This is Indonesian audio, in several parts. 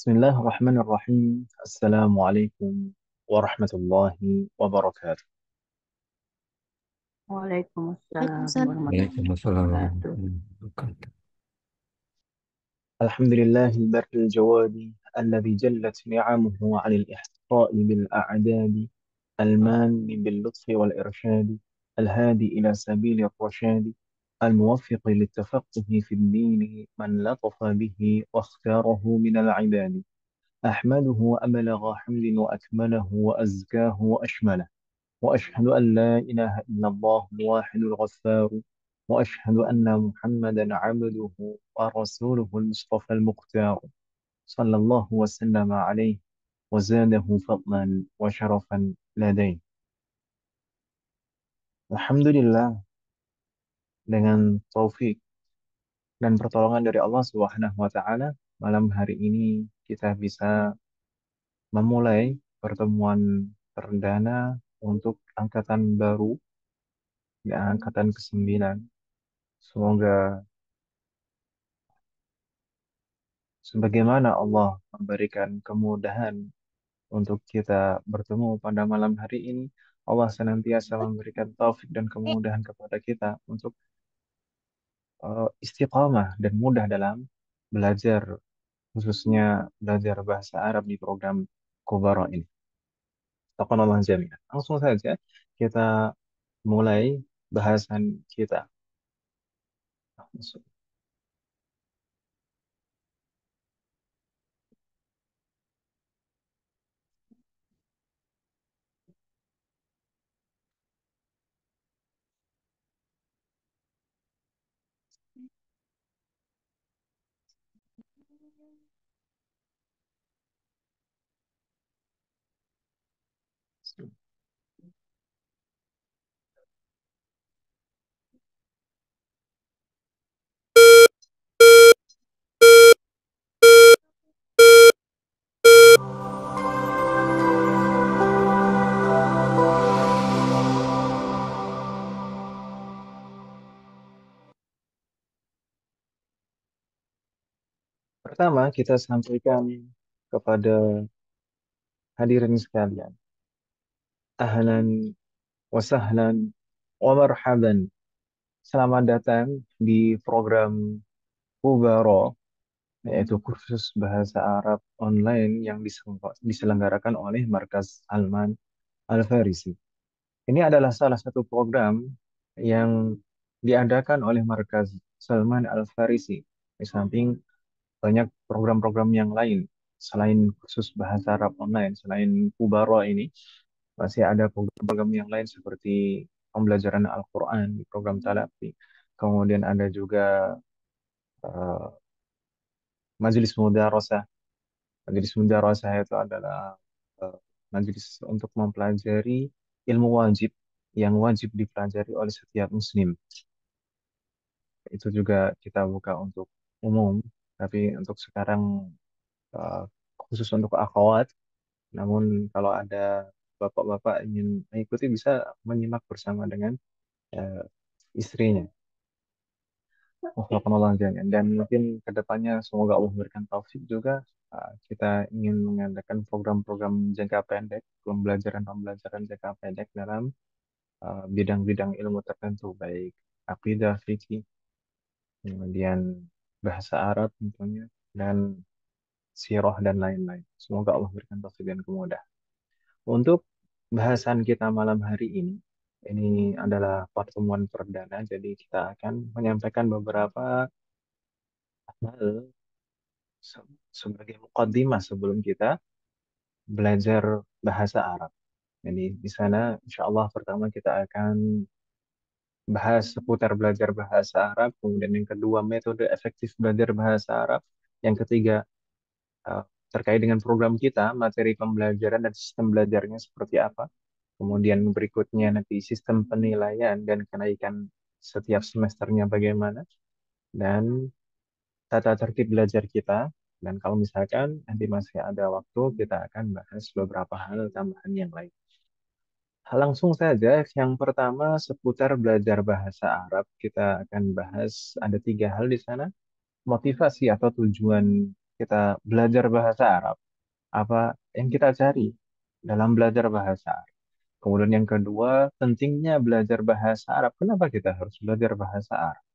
بسم الله الرحمن الرحيم. السلام عليكم ورحمة الله وبركاته. Waalaikumsalam Waalaikumsalam. warahmatullahi Waalaikumsalam wabarakatuh. warahmatullahi wabarakatuh. الحمد لله البر الجواد الذي جلت نعمه عن الإحصاء بالأعداد، المان باللطف والإرشاد، الهادي إلى سبيل الرشاد، الموفق للتفقه في الدين من لطف به واختاره من العباد. أحمده أبلغ حمد وأكمله وأزكاه وأشمله، وأشهد أن لا إله إلا الله الواحد الغفار، وأشهد أن محمدا عبده ورسوله المصطفى المختار، صلى الله وسلم عليه وزاده فضلا وشرفا لديه. Alhamdulillah, dengan taufik dan pertolongan dari Allah Subhanahu wa taala, malam hari ini kita bisa memulai pertemuan perdana untuk angkatan baru, ya, angkatan ke-9. Semoga sebagaimana Allah memberikan kemudahan untuk kita bertemu pada malam hari ini, Allah senantiasa memberikan taufik dan kemudahan kepada kita untuk istiqamah dan mudah dalam belajar, khususnya belajar bahasa Arab di program Kubara ini. Taqabbalallahu jami'an. Langsung saja kita mulai bahasan kita. Pertama, kita sampaikan kepada hadirin sekalian. Ahlan wa sahlan wa marhaban. Selamat datang di program Kubaro, yaitu kursus bahasa Arab online yang diselenggarakan oleh Markas Salman Al-Farisi. Ini adalah salah satu program yang diadakan oleh Markas Salman Al-Farisi. Di samping banyak program-program yang lain, selain kursus bahasa Arab online, selain Kubaro ini, masih ada program-program yang lain seperti pembelajaran Al-Quran di program Talaqqi. Kemudian ada juga eh, Majelis Mudarasah. Majelis Mudarasah itu adalah eh, majelis untuk mempelajari ilmu wajib yang wajib dipelajari oleh setiap muslim. Itu juga kita buka untuk umum, tapi untuk sekarang eh, khusus untuk akhwat. Namun kalau ada bapak-bapak ingin mengikuti bisa menyimak bersama dengan eh, istrinya. Wafaqqanallahu jami'an. Dan mungkin ke depannya semoga Allah memberikan taufik juga, kita ingin mengadakan program-program jangka pendek, pembelajaran-pembelajaran jangka pendek dalam bidang-bidang ilmu tertentu, baik akidah, fikih, kemudian bahasa Arab tentunya, dan sirah dan lain-lain. Semoga Allah berikan taufik dan kemudahan. Untuk bahasan kita malam hari ini adalah pertemuan perdana, jadi kita akan menyampaikan beberapa hal sebagai mukaddimah sebelum kita belajar bahasa Arab. Jadi di sana insya Allah pertama kita akan bahas seputar belajar bahasa Arab, kemudian yang kedua metode efektif belajar bahasa Arab, yang ketiga eh, terkait dengan program kita, materi pembelajaran dan sistem belajarnya seperti apa. Kemudian berikutnya nanti sistem penilaian dan kenaikan setiap semesternya bagaimana, dan tata tertib belajar kita. Dan kalau misalkan nanti masih ada waktu, kita akan bahas beberapa hal tambahan yang lain. Langsung saja, yang pertama seputar belajar bahasa Arab. Kita akan bahas ada 3 hal di sana. Motivasi atau tujuan kita belajar bahasa Arab, apa yang kita cari dalam belajar bahasa Arab. Kemudian yang kedua, pentingnya belajar bahasa Arab. Kenapa kita harus belajar bahasa Arab?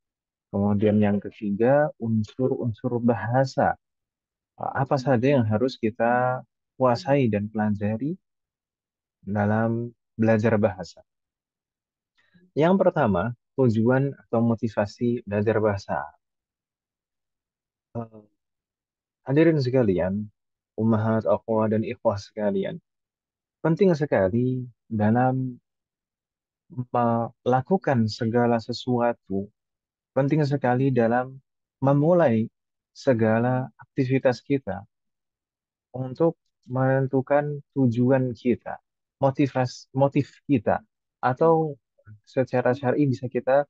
Kemudian yang ketiga, unsur-unsur bahasa. Apa saja yang harus kita kuasai dan pelajari dalam belajar bahasa. Yang pertama, tujuan atau motivasi belajar bahasa Arab. Eh, Hadirin sekalian, ummahat, akhwat, dan ikhwah sekalian, penting sekali dalam melakukan segala sesuatu, penting sekali dalam memulai segala aktivitas kita untuk menentukan tujuan kita, motif kita, atau secara syar'i bisa kita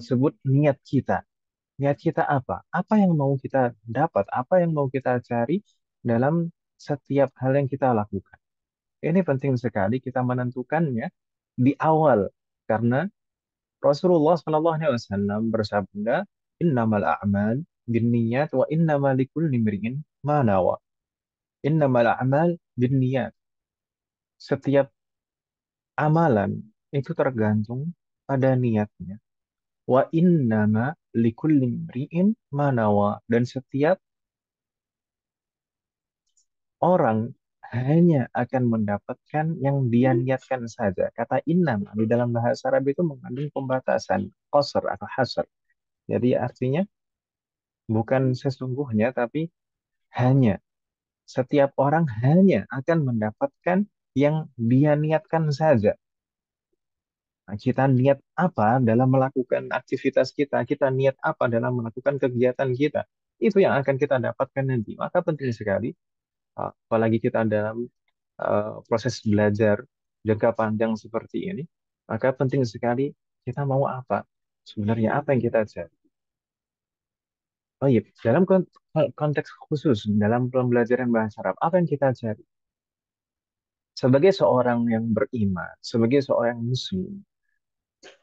sebut niat kita. Niat kita apa? Apa yang mau kita dapat? Apa yang mau kita cari dalam setiap hal yang kita lakukan? Ini penting sekali kita menentukannya di awal, karena Rasulullah SAW bersabda, "Innamal a'mal binniyat wa innamal likulli imri'in ma nawa." Innamal a'mal binniyat. Setiap amalan itu tergantung pada niatnya. Wa innama likulli imri'in ma nawa. Dan setiap orang hanya akan mendapatkan yang dia niatkan saja. Kata innama di dalam bahasa Arab itu mengandung pembatasan, qasr atau hasr. Jadi artinya bukan sesungguhnya, tapi hanya. Setiap orang hanya akan mendapatkan yang dia niatkan saja. Nah, kita niat apa dalam melakukan aktivitas kita, kita niat apa dalam melakukan kegiatan kita, itu yang akan kita dapatkan nanti. Maka penting sekali, apalagi kita dalam proses belajar jangka panjang seperti ini, maka penting sekali kita mau apa, sebenarnya apa yang kita cari. Oh iya, dalam konteks khusus, dalam pembelajaran bahasa Arab, apa yang kita cari? Sebagai seorang yang beriman, sebagai seorang muslim,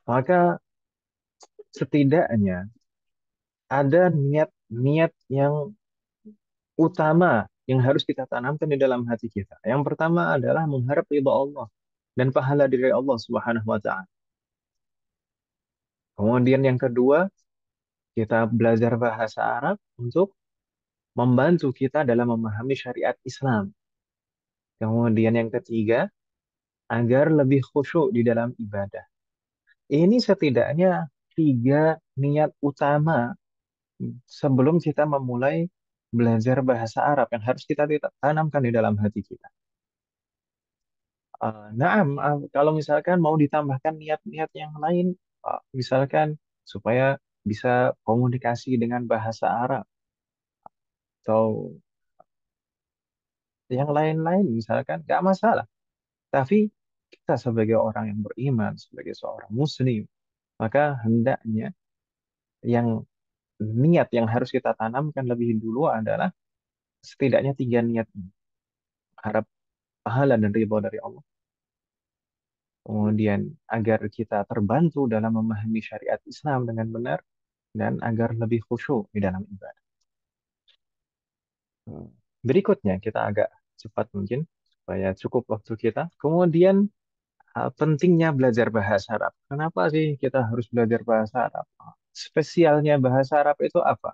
maka setidaknya ada niat-niat yang utama yang harus kita tanamkan di dalam hati kita. Yang pertama adalah mengharap ridha Allah dan pahala dari Allah Subhanahu wa taala. Kemudian yang kedua, kita belajar bahasa Arab untuk membantu kita dalam memahami syariat Islam. Kemudian yang ketiga, agar lebih khusyuk di dalam ibadah. Ini setidaknya tiga niat utama sebelum kita memulai belajar bahasa Arab yang harus kita tanamkan di dalam hati kita. Naam, kalau misalkan mau ditambahkan niat-niat yang lain, misalkan supaya bisa komunikasi dengan bahasa Arab atau yang lain-lain, misalkan nggak masalah. Tapi kita sebagai orang yang beriman, sebagai seorang Muslim, maka hendaknya yang niat yang harus kita tanamkan lebih dulu adalah setidaknya tiga niat ini. Harap pahala dan ridho dari Allah. Kemudian agar kita terbantu dalam memahami syariat Islam dengan benar dan agar lebih khusyuk di dalam ibadah. Hmm. Berikutnya kita agak cepat mungkin supaya cukup waktu kita. Kemudian pentingnya belajar bahasa Arab. Kenapa sih kita harus belajar bahasa Arab? Spesialnya bahasa Arab itu apa?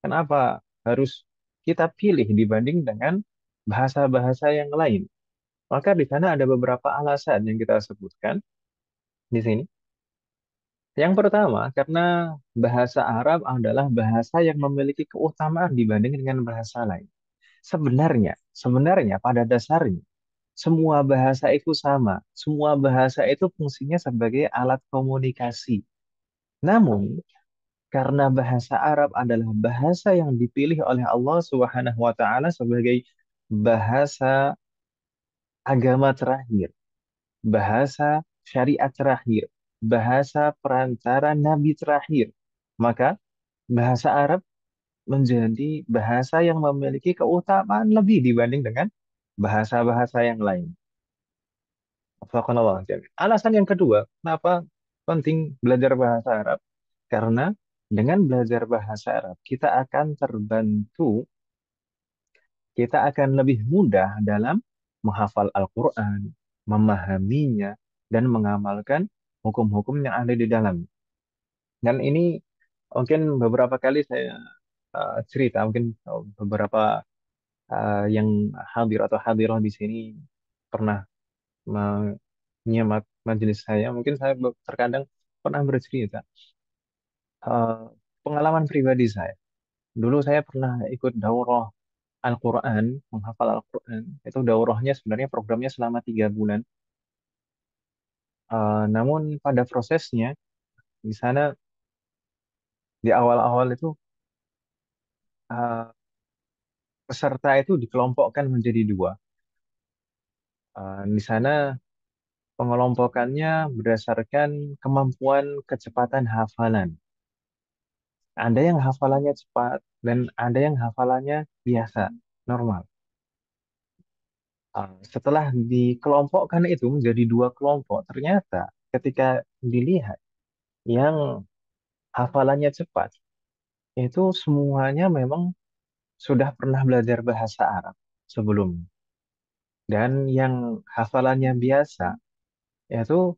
Kenapa harus kita pilih dibanding dengan bahasa-bahasa yang lain? Maka di sana ada beberapa alasan yang kita sebutkan di sini. Yang pertama, karena bahasa Arab adalah bahasa yang memiliki keutamaan dibanding dengan bahasa lain. Sebenarnya pada dasarnya semua bahasa itu sama. Semua bahasa itu fungsinya sebagai alat komunikasi. Namun, karena bahasa Arab adalah bahasa yang dipilih oleh Allah Subhanahu wa taala sebagai bahasa agama terakhir, bahasa syariat terakhir, bahasa perantara nabi terakhir, maka bahasa Arab menjadi bahasa yang memiliki keutamaan lebih dibanding dengan bahasa-bahasa yang lain. Wafaqanallah jami'. Alasan yang kedua, kenapa penting belajar bahasa Arab? Karena dengan belajar bahasa Arab, kita akan terbantu kita akan lebih mudah dalam menghafal Al-Quran, memahaminya, dan mengamalkan hukum-hukum yang ada di dalam. Dan ini mungkin beberapa kali saya cerita, mungkin beberapa yang hadir atau hadirah di sini pernah menyimak majelis saya. Mungkin saya terkadang pernah bercerita eh, pengalaman pribadi saya. Dulu saya pernah ikut daurah Al-Quran, menghafal Al-Quran. Itu daurahnya sebenarnya programnya selama 3 bulan. Namun pada prosesnya, di sana di awal-awal itu eh, peserta itu dikelompokkan menjadi dua. Di sana pengelompokannya berdasarkan kemampuan kecepatan hafalan. Ada yang hafalannya cepat dan ada yang hafalannya biasa, normal. Setelah dikelompokkan itu menjadi dua kelompok, ternyata ketika dilihat yang hafalannya cepat, itu semuanya memang sudah pernah belajar bahasa Arab sebelumnya. Dan yang hafalannya biasa, itu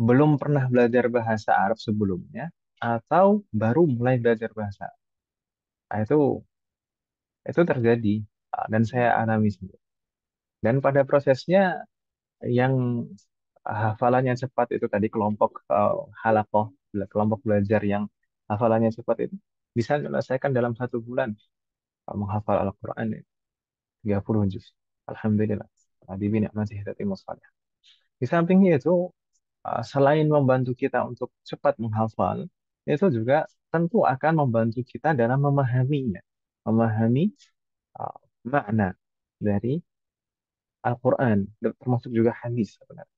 belum pernah belajar bahasa Arab sebelumnya, atau baru mulai belajar bahasa Arab. Nah, itu terjadi, dan saya alami sendiri. Dan pada prosesnya yang hafalannya cepat itu tadi kelompok halakoh, kelompok belajar yang hafalannya cepat itu bisa menyelesaikan dalam 1 bulan menghafal Al-Quran 30 juz. Alhamdulillah. Bibi ni'matihi tatimmus shalihat. Di samping itu, selain membantu kita untuk cepat menghafal, itu juga tentu akan membantu kita dalam memahaminya. Memahami uh, makna dari Al-Quran, termasuk juga hadis sebenarnya.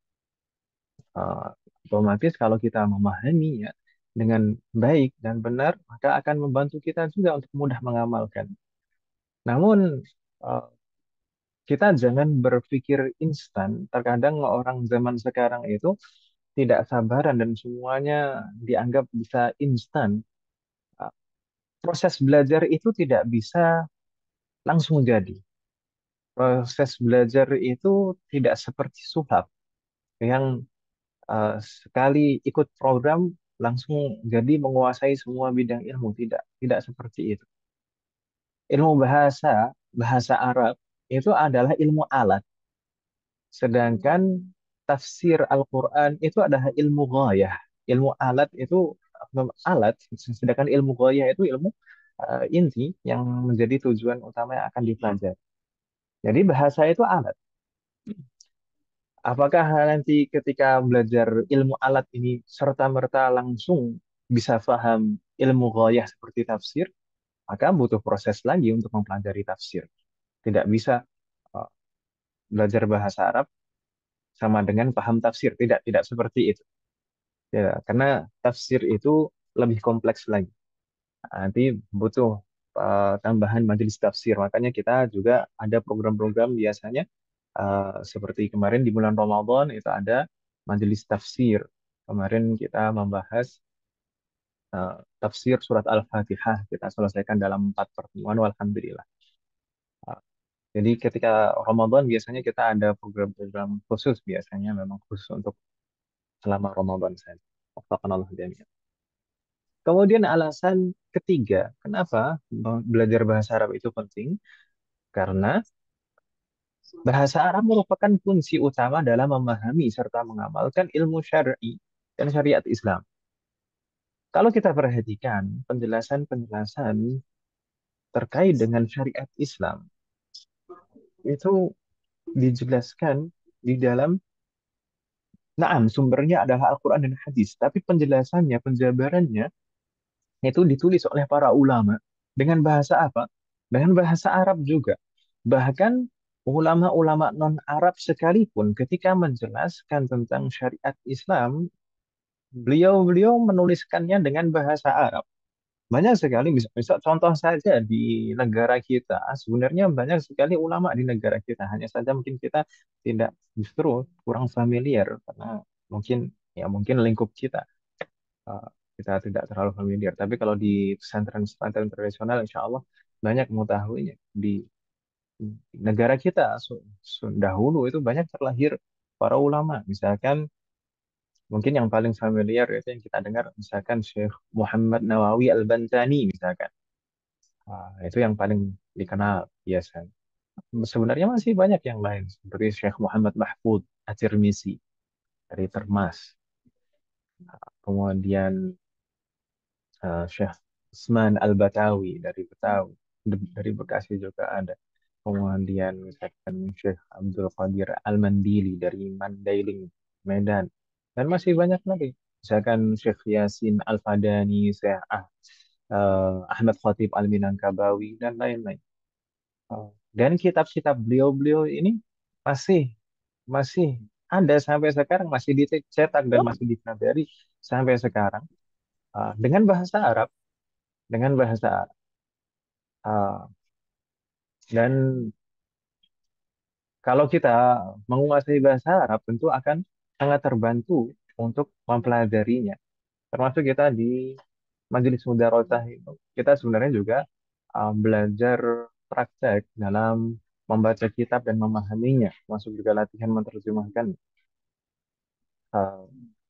Uh, Otomatis kalau kita memahaminya dengan baik dan benar, maka akan membantu kita juga untuk mudah mengamalkan. Namun, uh, kita jangan berpikir instan. Terkadang orang zaman sekarang itu tidak sabaran dan semuanya dianggap bisa instan. Uh, Proses belajar itu tidak bisa langsung jadi. Proses belajar itu tidak seperti sulap yang sekali ikut program langsung jadi menguasai semua bidang ilmu. Tidak, tidak seperti itu. Ilmu bahasa, bahasa Arab itu adalah ilmu alat. Sedangkan tafsir Al-Quran itu adalah ilmu ghayah. Ilmu alat itu alat, sedangkan ilmu ghayah itu ilmu inti yang menjadi tujuan utama yang akan dipelajari. Jadi bahasa itu alat. Apakah nanti ketika belajar ilmu alat ini serta-merta langsung bisa paham ilmu ghayah seperti tafsir? Maka butuh proses lagi untuk mempelajari tafsir. Tidak bisa uh, belajar bahasa Arab sama dengan paham tafsir. Tidak, tidak seperti itu. Ya, karena tafsir itu lebih kompleks lagi. Nanti butuh tambahan majelis tafsir. Makanya kita juga ada program-program biasanya seperti kemarin di bulan Ramadan itu ada majelis tafsir. Kemarin kita membahas tafsir surat Al-Fatihah. Kita selesaikan dalam 4 pertemuan. Alhamdulillah. Uh, jadi ketika Ramadan biasanya kita ada program-program khusus biasanya memang khusus untuk selama Ramadan saja. Wafaqqanallahu jami'an. Kemudian alasan ketiga, kenapa belajar bahasa Arab itu penting? Karena bahasa Arab merupakan kunci utama dalam memahami serta mengamalkan ilmu syar'i dan syariat Islam. Kalau kita perhatikan penjelasan-penjelasan terkait dengan syariat Islam, itu dijelaskan di dalam, naam, sumbernya adalah Al-Quran dan hadis, tapi penjelasannya, penjabarannya, itu ditulis oleh para ulama dengan bahasa apa? Dengan bahasa Arab juga. Bahkan ulama-ulama non-Arab sekalipun ketika menjelaskan tentang syariat Islam, beliau-beliau menuliskannya dengan bahasa Arab. Banyak sekali, misal contoh saja di negara kita, sebenarnya banyak sekali ulama di negara kita. Hanya saja mungkin kita tidak, justru kurang familiar karena mungkin ya mungkin lingkup kita uh, kita tidak terlalu familiar. Tapi kalau di pesantren-pesantren tradisional, insya Allah banyak mengetahuinya di negara kita. Dahulu itu banyak terlahir para ulama. Misalkan mungkin yang paling familiar itu yang kita dengar, misalkan Syekh Muhammad Nawawi Al-Bantani misalkan. Itu yang paling dikenal biasanya. Sebenarnya masih banyak yang lain seperti Syekh Muhammad Mahfud At-Tirmizi dari Termas. Kemudian Syekh Usman Al-Batawi dari Betawi, dari Bekasi juga ada. Kemudian misalkan Syekh Abdul Qadir Al-Mandili dari Mandailing, Medan. Dan masih banyak lagi. Misalkan Syekh Yasin Al-Fadani, Syekh Ahmad Khatib Al-Minangkabawi, dan lain-lain. Dan kitab-kitab beliau-beliau ini masih masih ada sampai sekarang, masih dicetak dan masih dipelajari sampai sekarang dengan bahasa Arab, dengan bahasa Arab. Uh, dan kalau kita menguasai bahasa Arab, tentu akan sangat terbantu untuk mempelajarinya. Termasuk kita di Majelis Mudarosah itu, kita sebenarnya juga belajar praktek dalam membaca kitab dan memahaminya, masuk juga latihan menerjemahkan. Uh,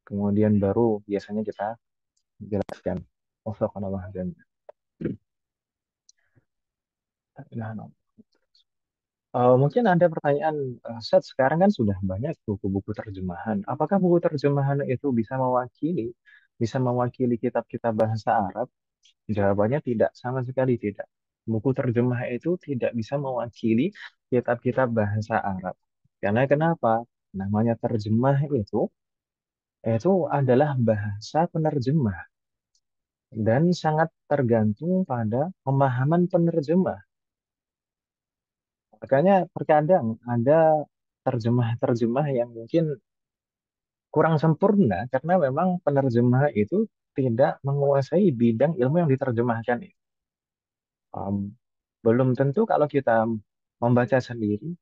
Kemudian baru biasanya kita jelaskan. Wassalamualaikum warahmatullahi wabarakatuh. Mungkin ada pertanyaan, Seth, sekarang kan sudah banyak buku-buku terjemahan. Apakah buku terjemahan itu bisa mewakili kitab-kitab bahasa Arab? Jawabannya tidak, sama sekali tidak. Buku terjemah itu tidak bisa mewakili kitab-kitab bahasa Arab. Karena kenapa? Namanya terjemah itu adalah bahasa penerjemah dan sangat tergantung pada pemahaman penerjemah. Makanya terkadang ada terjemah-terjemah yang mungkin kurang sempurna karena memang penerjemah itu tidak menguasai bidang ilmu yang diterjemahkan. Um, Belum tentu kalau kita membaca sendiri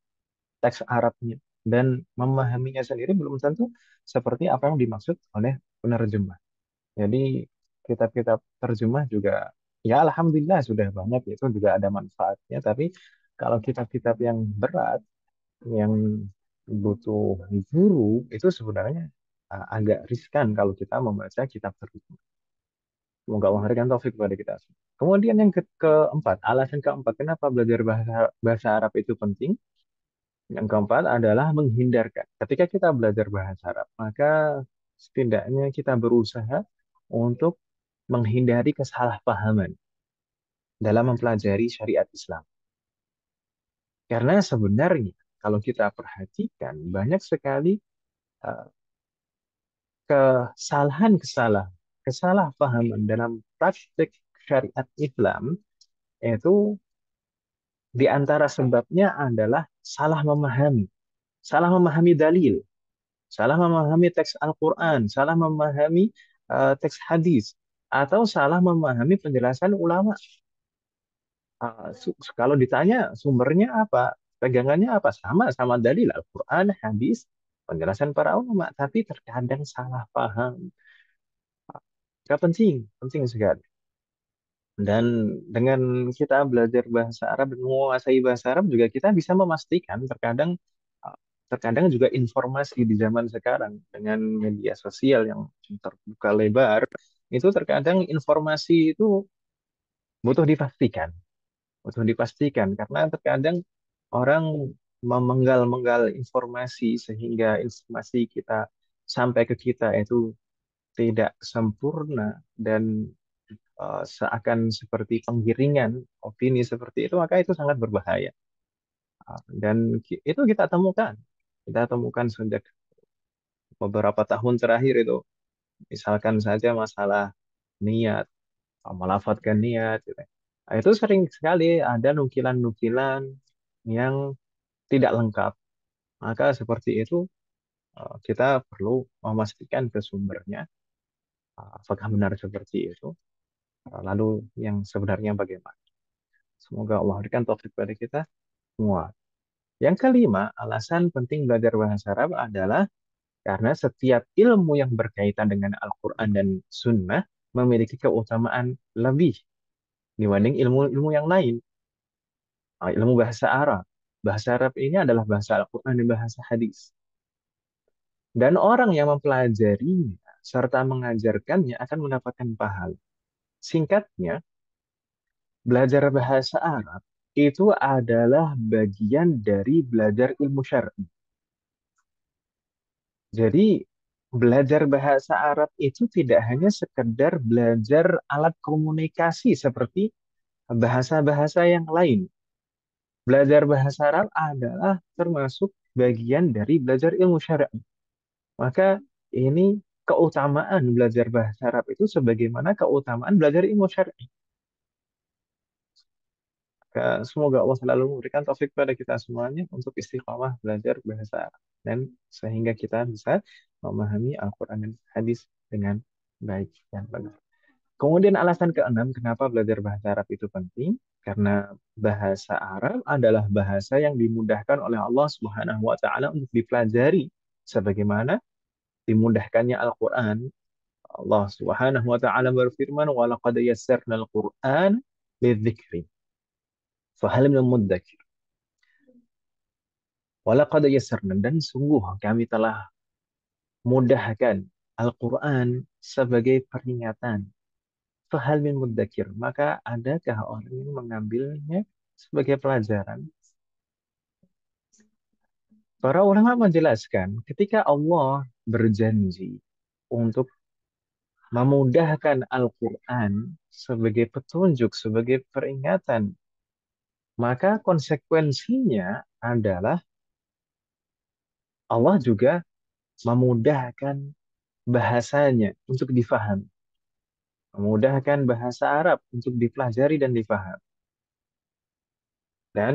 teks Arabnya dan memahaminya sendiri belum tentu seperti apa yang dimaksud oleh penerjemah. Jadi kitab-kitab terjemah juga ya alhamdulillah sudah banyak, itu juga ada manfaatnya. Tapi kalau kitab-kitab yang berat, yang butuh guru, itu sebenarnya agak riskan kalau kita membaca kitab terjemah. Semoga Allah memberikan taufik kepada kita. Kemudian yang keempat, alasan keempat kenapa belajar bahasa bahasa Arab itu penting. Yang keempat adalah menghindarkan. Ketika kita belajar bahasa Arab, maka setidaknya kita berusaha untuk menghindari kesalahpahaman dalam mempelajari syariat Islam. Karena sebenarnya kalau kita perhatikan banyak sekali uh, kesalahan-kesalahan, kesalahpahaman dalam praktik syariat Islam itu di antara sebabnya adalah salah memahami dalil, salah memahami teks Al-Quran, salah memahami teks hadis, atau salah memahami penjelasan ulama. Kalau ditanya sumbernya apa, pegangannya apa, sama dalil Al-Quran, hadis, penjelasan para ulama, tapi terkadang salah paham. Gak penting, penting sekali. Dan dengan kita belajar bahasa Arab dan menguasai bahasa Arab juga kita bisa memastikan terkadang juga informasi di zaman sekarang dengan media sosial yang terbuka lebar itu terkadang informasi itu butuh dipastikan, butuh dipastikan karena terkadang orang memenggal-menggal informasi sehingga informasi kita sampai ke kita itu tidak sempurna dan seakan seperti penggiringan opini seperti itu, maka itu sangat berbahaya. Dan itu kita temukan sejak beberapa tahun terakhir itu. Misalkan saja masalah niat, melafadzkan niat, gitu. Nah, itu sering sekali ada nukilan-nukilan yang tidak lengkap. Maka seperti itu kita perlu memastikan ke sumbernya, apakah benar seperti itu. Lalu yang sebenarnya bagaimana. Semoga Allah berikan taufik pada kita semua. Yang kelima, alasan penting belajar bahasa Arab adalah karena setiap ilmu yang berkaitan dengan Al-Quran dan Sunnah memiliki keutamaan lebih dibanding ilmu-ilmu yang lain. ilmu bahasa Arab. Bahasa Arab ini adalah bahasa Al-Quran dan bahasa hadis. Dan orang yang mempelajarinya serta mengajarkannya akan mendapatkan pahala. Singkatnya, belajar bahasa Arab itu adalah bagian dari belajar ilmu syar'i. Jadi, belajar bahasa Arab itu tidak hanya sekedar belajar alat komunikasi seperti bahasa-bahasa yang lain. Belajar bahasa Arab adalah termasuk bagian dari belajar ilmu syar'i. Maka ini keutamaan belajar bahasa Arab itu sebagaimana keutamaan belajar ilmu syar'i. Semoga Allah selalu memberikan taufik pada kita semuanya untuk istiqamah belajar bahasa Arab. Dan sehingga kita bisa memahami Al-Quran dan hadis dengan baik dan benar. Kemudian alasan keenam kenapa belajar bahasa Arab itu penting? Karena bahasa Arab adalah bahasa yang dimudahkan oleh Allah Subhanahu wa taala untuk dipelajari sebagaimana dimudahkannya Al-Quran. Allah Subhanahu wa taala berfirman, "Wa laqad yassarnal Qur'an lidzikri, fahal min muddakir." Wa laqad yassarna, dan sungguh kami telah mudahkan Al-Quran sebagai peringatan. Fahal min muddakir, maka adakah orang yang mengambilnya sebagai pelajaran? Para ulama menjelaskan, ketika Allah berjanji untuk memudahkan Al-Quran sebagai petunjuk, sebagai peringatan, maka konsekuensinya adalah Allah juga memudahkan bahasanya untuk difahami, memudahkan bahasa Arab untuk dipelajari dan difahami. Dan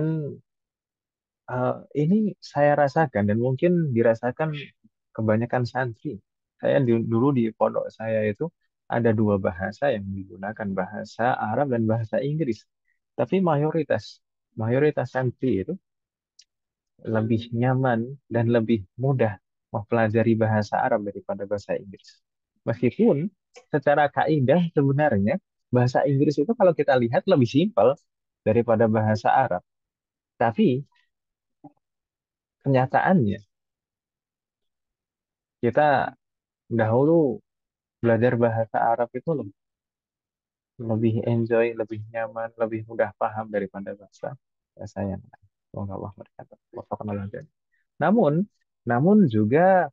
ini saya rasakan dan mungkin dirasakan kebanyakan santri. Saya dulu di pondok saya itu ada dua bahasa yang digunakan, bahasa Arab dan bahasa Inggris. Tapi mayoritas mayoritas santri itu lebih nyaman dan lebih mudah mempelajari bahasa Arab daripada bahasa Inggris. Meskipun secara kaidah sebenarnya bahasa Inggris itu kalau kita lihat lebih simpel daripada bahasa Arab. Tapi kenyataannya kita dahulu belajar bahasa Arab itu lebih enjoy, lebih nyaman, lebih mudah paham daripada bahasa bahasa yang lain. Semoga Allah berkata. Namun, namun juga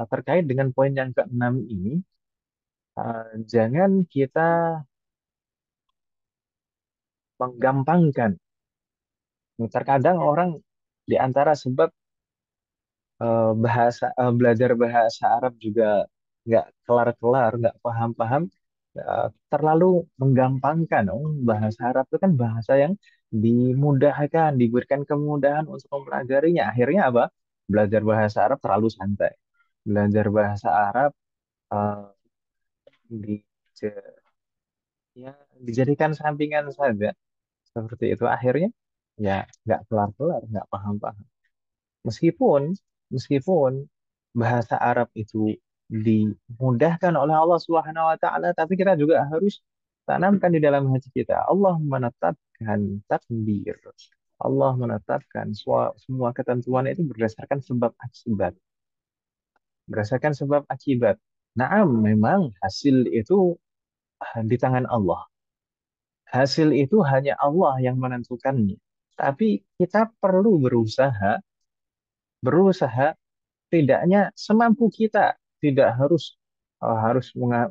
terkait dengan poin yang keenam ini, jangan kita menggampangkan. Terkadang orang di antara sebab belajar bahasa Arab juga nggak kelar-kelar, nggak paham-paham, terlalu menggampangkan. Oh, bahasa Arab itu kan bahasa yang dimudahkan, diberikan kemudahan untuk mempelajarinya. Akhirnya apa? Belajar bahasa Arab terlalu santai. Belajar bahasa Arab eh, di, ya, dijadikan sampingan saja. Seperti itu. Akhirnya ya nggak kelar-kelar, nggak paham-paham. Meskipun meskipun bahasa Arab itu dimudahkan oleh Allah Subhanahu wa taala, tapi kita juga harus tanamkan di dalam hati kita. Allah menetapkan takdir. Allah menetapkan semua ketentuan itu berdasarkan sebab akibat. Berdasarkan sebab akibat. Naam, memang hasil itu di tangan Allah. Hasil itu hanya Allah yang menentukannya. Tapi kita perlu berusaha tidaknya semampu kita, tidak harus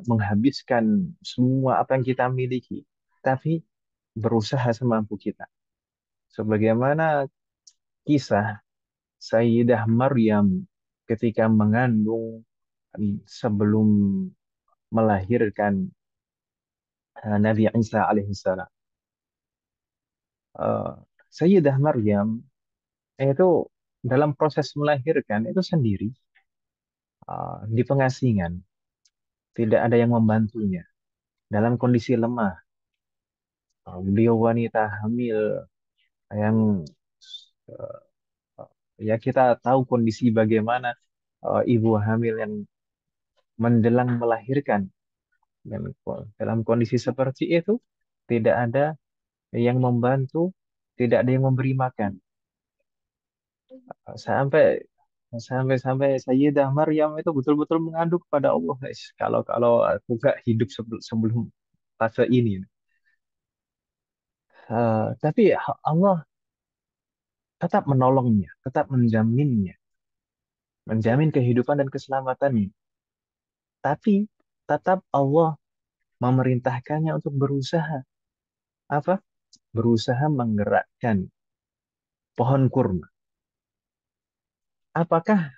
menghabiskan semua apa yang kita miliki, tapi berusaha semampu kita. Sebagaimana kisah Sayyidah Maryam ketika mengandung sebelum melahirkan Nabi Isa alaihissalam. Eh, Sayyidah Maryam itu dalam proses melahirkan itu sendiri di pengasingan, tidak ada yang membantunya dalam kondisi lemah. Beliau wanita hamil yang eh, ya kita tahu kondisi bagaimana ibu hamil yang menjelang melahirkan, dan dalam kondisi seperti itu tidak ada yang membantu, tidak ada yang memberi makan. Sampai sampai Sayyidah Maryam itu betul-betul mengadu kepada Allah, guys. Kalau kalau aku gak hidup sebelum fase ini. Tapi Allah tetap menolongnya, tetap menjaminnya, menjamin kehidupan dan keselamatannya. Tapi tetap Allah memerintahkannya untuk berusaha apa? Berusaha menggerakkan pohon kurma. Apakah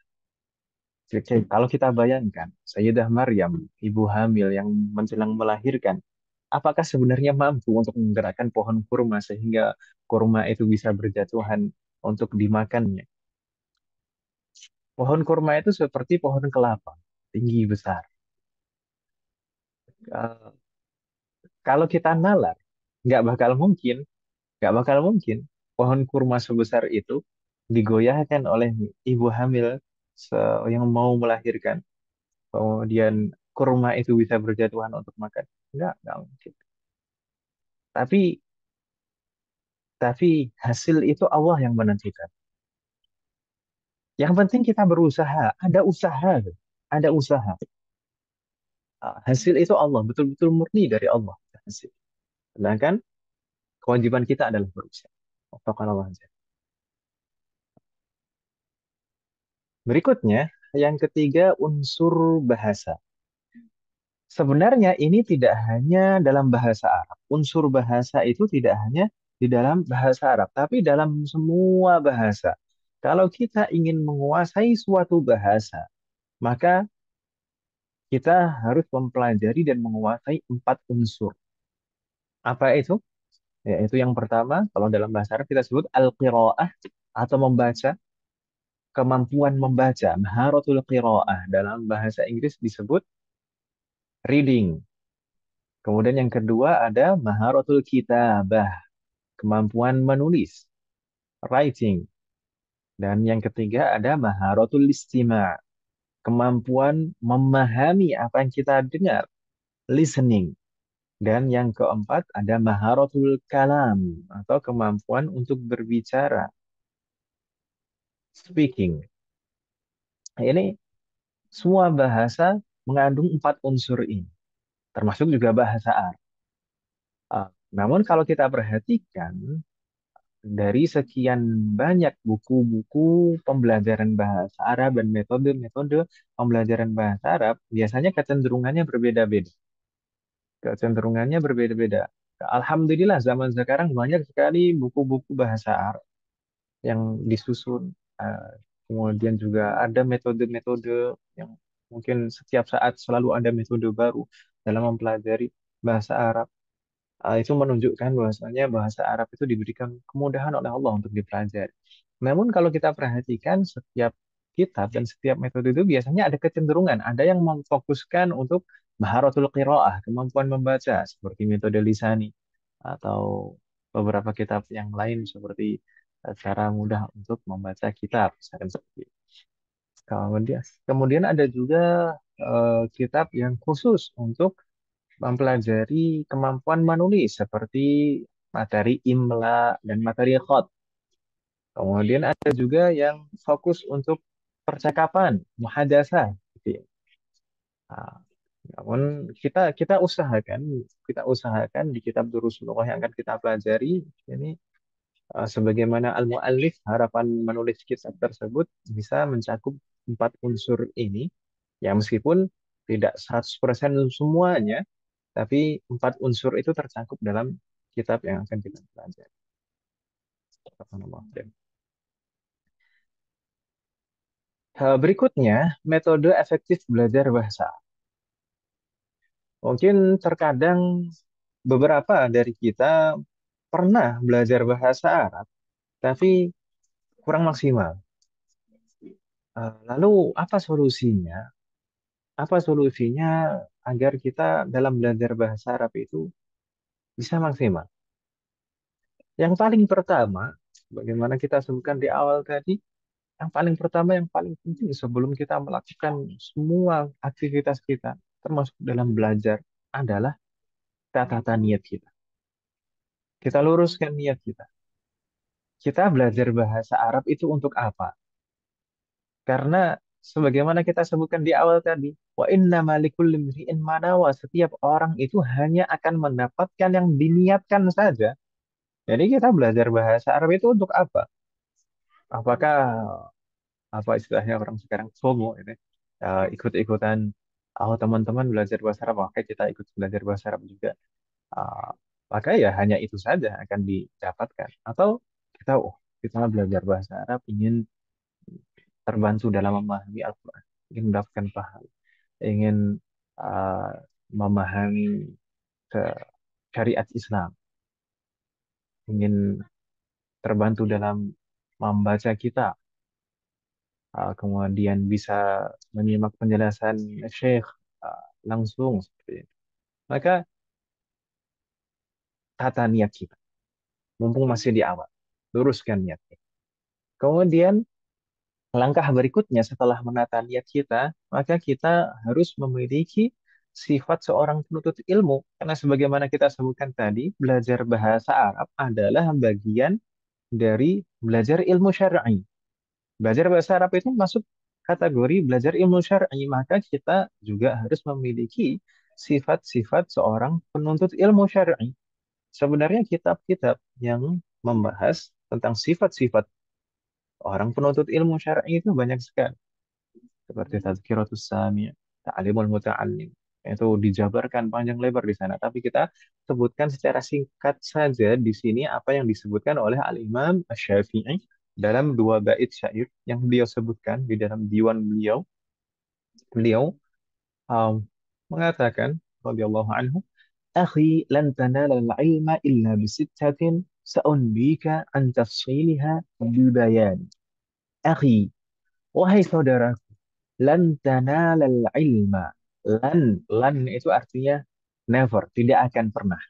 oke, kalau kita bayangkan Sayyidah Maryam, ibu hamil yang menjelang melahirkan, apakah sebenarnya mampu untuk menggerakkan pohon kurma sehingga kurma itu bisa berjatuhan untuk dimakannya? Pohon kurma itu seperti pohon kelapa, tinggi besar. Eh, Kalau kita nalar, nggak bakal mungkin, nggak bakal mungkin pohon kurma sebesar itu digoyahkan oleh ibu hamil yang mau melahirkan. Kemudian kurma itu bisa berjatuhan untuk makan. Nggak mungkin. Tapi tapi hasil itu Allah yang menentukan. Yang penting kita berusaha, ada usaha, ada usaha. Hasil itu Allah, betul-betul murni dari Allah. Hasil. Sedangkan kewajiban kita adalah berusaha. Wafaqana Allah. Berikutnya, yang ketiga unsur bahasa. Sebenarnya ini tidak hanya dalam bahasa Arab. Unsur bahasa itu tidak hanya di dalam bahasa Arab, tapi dalam semua bahasa. Kalau kita ingin menguasai suatu bahasa, maka kita harus mempelajari dan menguasai 4 unsur. Apa itu? Yaitu yang pertama, kalau dalam bahasa Arab kita sebut al-qiraah atau membaca, kemampuan membaca, maharatul qiraah. Dalam bahasa Inggris disebut reading. Kemudian yang kedua ada maharatul kitabah, kemampuan menulis, writing. Dan yang ketiga ada maharatul istima', kemampuan memahami apa yang kita dengar, listening. Dan yang keempat ada maharatul kalam atau kemampuan untuk berbicara, speaking. Ini semua bahasa mengandung 4 unsur ini, termasuk juga bahasa Arab. Namun kalau kita perhatikan dari sekian banyak buku-buku pembelajaran bahasa Arab dan metode-metode pembelajaran bahasa Arab, biasanya kecenderungannya berbeda-beda. Kecenderungannya berbeda-beda. Alhamdulillah zaman sekarang banyak sekali buku-buku bahasa Arab yang disusun. Eh, Kemudian juga ada metode-metode yang mungkin setiap saat selalu ada metode baru dalam mempelajari bahasa Arab. Itu menunjukkan bahwasanya bahasa Arab itu diberikan kemudahan oleh Allah untuk dipelajari. Namun kalau kita perhatikan setiap kitab dan setiap metode itu biasanya ada kecenderungan, ada yang memfokuskan untuk maharatul qiraah, kemampuan membaca seperti metode Lisani atau beberapa kitab yang lain seperti cara mudah untuk membaca kitab, misalkan seperti itu. Kemudian ada juga kitab yang khusus untuk mempelajari kemampuan menulis seperti materi imla dan materi khot. Kemudian ada juga yang fokus untuk percakapan, muhadasah. Gitu ya. Nah, namun kita usahakan di kitab Durusulullah yang akan kita pelajari ini sebagaimana al-muallif harapan menulis kitab tersebut bisa mencakup 4 unsur ini. Ya meskipun tidak 100% semuanya, tapi 4 unsur itu tercakup dalam kitab yang akan kita pelajari. Subhanallah. Berikutnya, metode efektif belajar bahasa. Mungkin terkadang beberapa dari kita pernah belajar bahasa Arab, tapi kurang maksimal. Lalu apa solusinya? Apa solusinya agar kita dalam belajar bahasa Arab itu bisa maksimal? Yang paling pertama, bagaimana kita sebutkan di awal tadi, yang paling pertama, yang paling penting sebelum kita melakukan semua aktivitas kita, termasuk dalam belajar, adalah tata niat kita. Kita luruskan niat kita. Kita belajar bahasa Arab itu untuk apa? Karena sebagaimana kita sebutkan di awal tadi, wa inna malikul limri'in manawa, setiap orang itu hanya akan mendapatkan yang diniatkan saja. Jadi kita belajar bahasa Arab itu untuk apa? Apakah apa istilahnya orang sekarang FOMO ini, ikut-ikutan, oh teman-teman belajar bahasa Arab, maka kita ikut belajar bahasa Arab juga. Uh, Maka ya hanya itu saja akan didapatkan. Atau kita, oh, kita belajar bahasa Arab ingin terbantu dalam memahami Al-Quran, ingin mendapatkan pahala, ingin uh, memahami ke syariat Islam, ingin terbantu dalam membaca kitab, kemudian bisa menyimak penjelasan Syekh langsung seperti itu. Maka tata niat kita, mumpung masih di awal, luruskan niat kita. Kemudian langkah berikutnya setelah menata niat kita, maka kita harus memiliki sifat seorang penuntut ilmu. Karena sebagaimana kita sebutkan tadi, belajar bahasa Arab adalah bagian dari belajar ilmu syar'i. Belajar bahasa Arab itu masuk kategori belajar ilmu syar'i, maka kita juga harus memiliki sifat-sifat seorang penuntut ilmu syar'i. Sebenarnya kitab-kitab yang membahas tentang sifat-sifat orang penuntut ilmu syar'i itu banyak sekali. Seperti Tazkiratus Sami', Ta'limul Muta'allim. Itu dijabarkan panjang lebar di sana. Tapi kita sebutkan secara singkat saja di sini apa yang disebutkan oleh Al-Imam Asy-Syafi'i dalam dua bait syair yang beliau sebutkan di dalam diwan beliau. Beliau um, mengatakan, radhiyallahu anhu, "Akhi, lan tanala al-ilma illa bisittatin sa'unbika an tafsiliha bibayan." Akhi, wahai saudara, lan tanalal ilma. Lan itu artinya never, tidak akan pernah.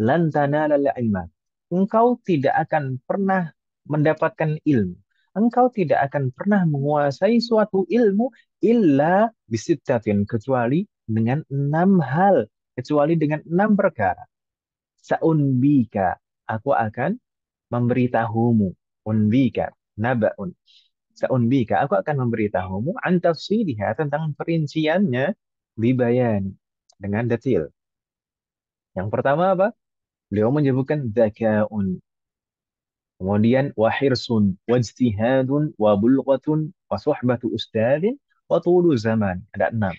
Lan tanalal ilma. Engkau tidak akan pernah mendapatkan ilmu. Engkau tidak akan pernah menguasai suatu ilmu illa bisittatin, kecuali dengan enam hal, kecuali dengan enam perkara. Saunbika, aku akan memberitahumu. Unbika, naba'un. Saunbika, aku akan memberitahumu an tafsiliha, tentang perinciannya, bibayan, dengan detail. Yang pertama apa? Beliau menyebutkan dzakaun, kemudian wahirsun, wajtihadun, wabulghatun, wasuhbatu ustadin, wa tulu zaman. Ada enam.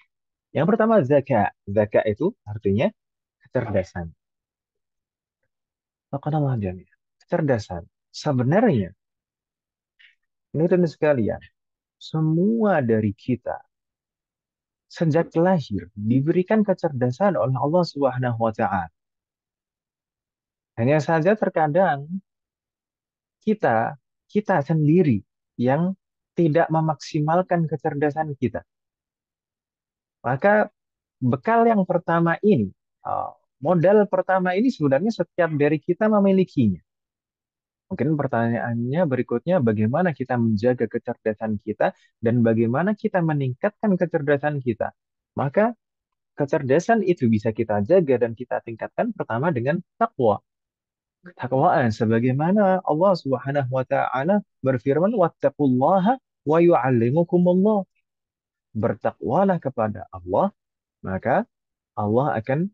Yang pertama zaka. Zaka itu artinya kecerdasan. Maka jami. Kecerdasan. Sebenarnya, ini tentu sekalian, semua dari kita sejak lahir diberikan kecerdasan oleh Allah Subhanahu wa taala. Hanya saja terkadang kita kita sendiri yang tidak memaksimalkan kecerdasan kita. Maka bekal yang pertama ini, uh, modal pertama ini sebenarnya setiap dari kita memilikinya. Mungkin pertanyaannya berikutnya, bagaimana kita menjaga kecerdasan kita dan bagaimana kita meningkatkan kecerdasan kita? Maka kecerdasan itu bisa kita jaga dan kita tingkatkan pertama dengan takwa. Ketakwaan sebagaimana Allah Subhanahu wa taala berfirman, wattaqullaha wa yu'allimukumullah. Bertakwalah kepada Allah, maka Allah akan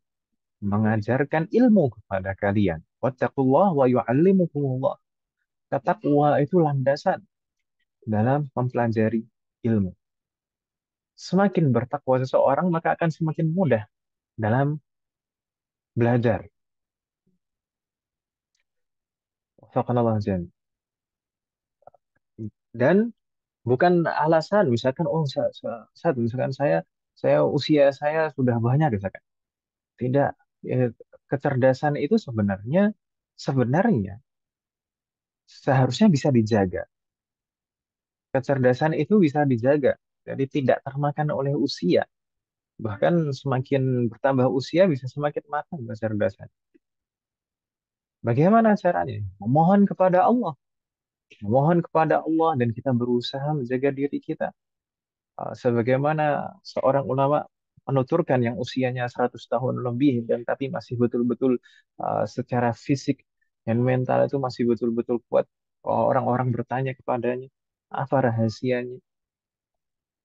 mengajarkan ilmu kepada kalian. Wattaqullaha wa yu'allimukumullah. Takwa itu landasan dalam mempelajari ilmu. Semakin bertakwa seseorang, maka akan semakin mudah dalam belajar. Wafakanallah jami. Dan bukan alasan, misalkan, oh, misalkan saya usia saya sudah banyak, misalkan. Tidak, eh, kecerdasan itu sebenarnya seharusnya bisa dijaga. Kecerdasan itu bisa dijaga, jadi tidak termakan oleh usia. Bahkan semakin bertambah usia bisa semakin matang kecerdasan. Bagaimana caranya? Memohon kepada Allah, memohon kepada Allah, dan kita berusaha menjaga diri kita. Sebagaimana seorang ulama menuturkan yang usianya 100 tahun lebih dan tapi masih betul-betul secara fisik dan mental itu masih betul-betul kuat. Orang-orang bertanya kepadanya, apa rahasianya?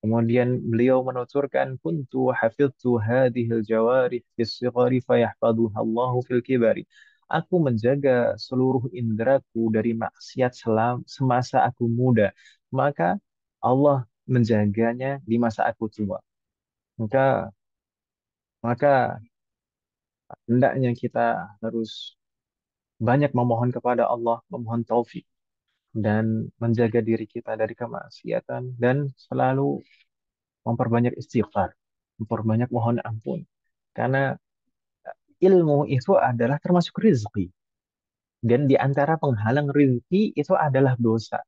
Kemudian beliau menuturkan, kuntu hafidtu hadhil jawarih fis sighari fayahfaduha Allahu fil kibari. Aku menjaga seluruh indraku dari maksiat semasa aku muda. Maka Allah menjaganya di masa aku tua. Maka maka hendaknya kita harus banyak memohon kepada Allah, memohon taufik dan menjaga diri kita dari kemaksiatan dan selalu memperbanyak istighfar, memperbanyak mohon ampun. Karena ilmu itu adalah termasuk rezeki. Dan di antara penghalang rezeki itu adalah dosa.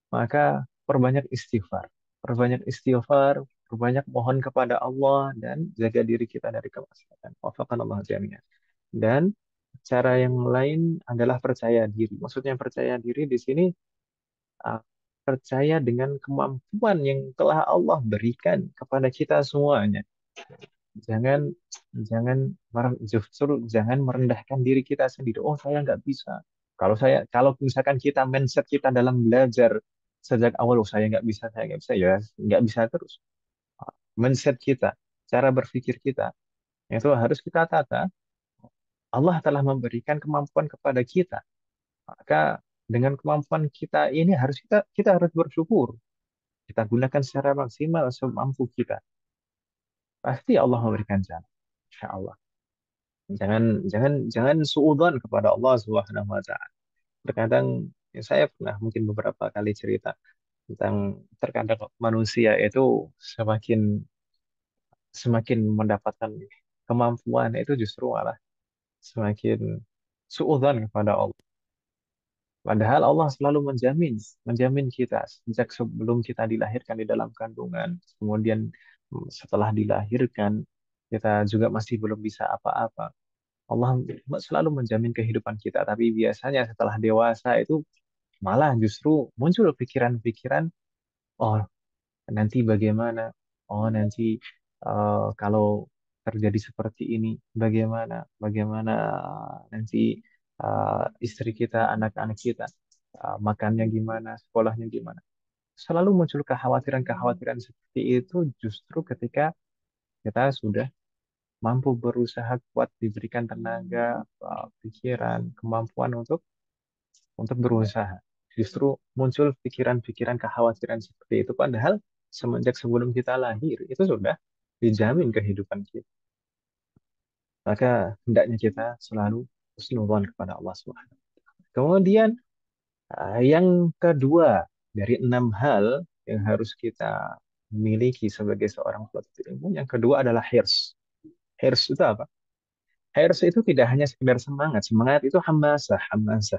Maka perbanyak istighfar. Perbanyak istighfar, perbanyak mohon kepada Allah, dan jaga diri kita dari kemaksiatan. Wafaqanallah jami'an. Dan cara yang lain adalah percaya diri. Maksudnya percaya diri di sini uh, percaya dengan kemampuan yang telah Allah berikan kepada kita semuanya. Jangan jangan justru jangan merendahkan diri kita sendiri. Oh, saya nggak bisa. Kalau misalkan kita mindset kita dalam belajar sejak awal, oh saya nggak bisa ya, nggak bisa terus. Mindset kita, cara berpikir kita itu harus kita tata. Allah telah memberikan kemampuan kepada kita. Maka dengan kemampuan kita ini kita harus bersyukur. Kita gunakan secara maksimal semampu kita. Pasti Allah memberikan jalan. Insya Allah. Jangan jangan jangan suudzon kepada Allah Subhanahu wa taala. Terkadang ya saya pernah mungkin beberapa kali cerita tentang terkadang manusia itu semakin semakin mendapatkan kemampuan itu justru malah semakin suudzon kepada Allah. Padahal Allah selalu menjamin kita sejak sebelum kita dilahirkan di dalam kandungan, kemudian setelah dilahirkan kita juga masih belum bisa apa-apa. Allah selalu menjamin kehidupan kita, tapi biasanya setelah dewasa itu malah justru muncul pikiran-pikiran, oh nanti bagaimana, oh nanti kalau terjadi seperti ini, bagaimana nanti istri kita, anak-anak kita, makannya gimana, sekolahnya gimana. Selalu muncul kekhawatiran-kekhawatiran seperti itu justru ketika kita sudah mampu berusaha kuat, diberikan tenaga, pikiran, kemampuan untuk berusaha. Justru muncul pikiran-pikiran kekhawatiran seperti itu. Padahal semenjak sebelum kita lahir, itu sudah dijamin kehidupan kita. Maka hendaknya kita selalu husnudzon kepada Allah Subhanahu. Kemudian yang kedua dari 6 hal yang harus kita miliki sebagai seorang penuntut ilmu, yang kedua adalah hirs. Hirs itu apa? Hirs itu tidak hanya sekedar semangat. Semangat itu hamasah,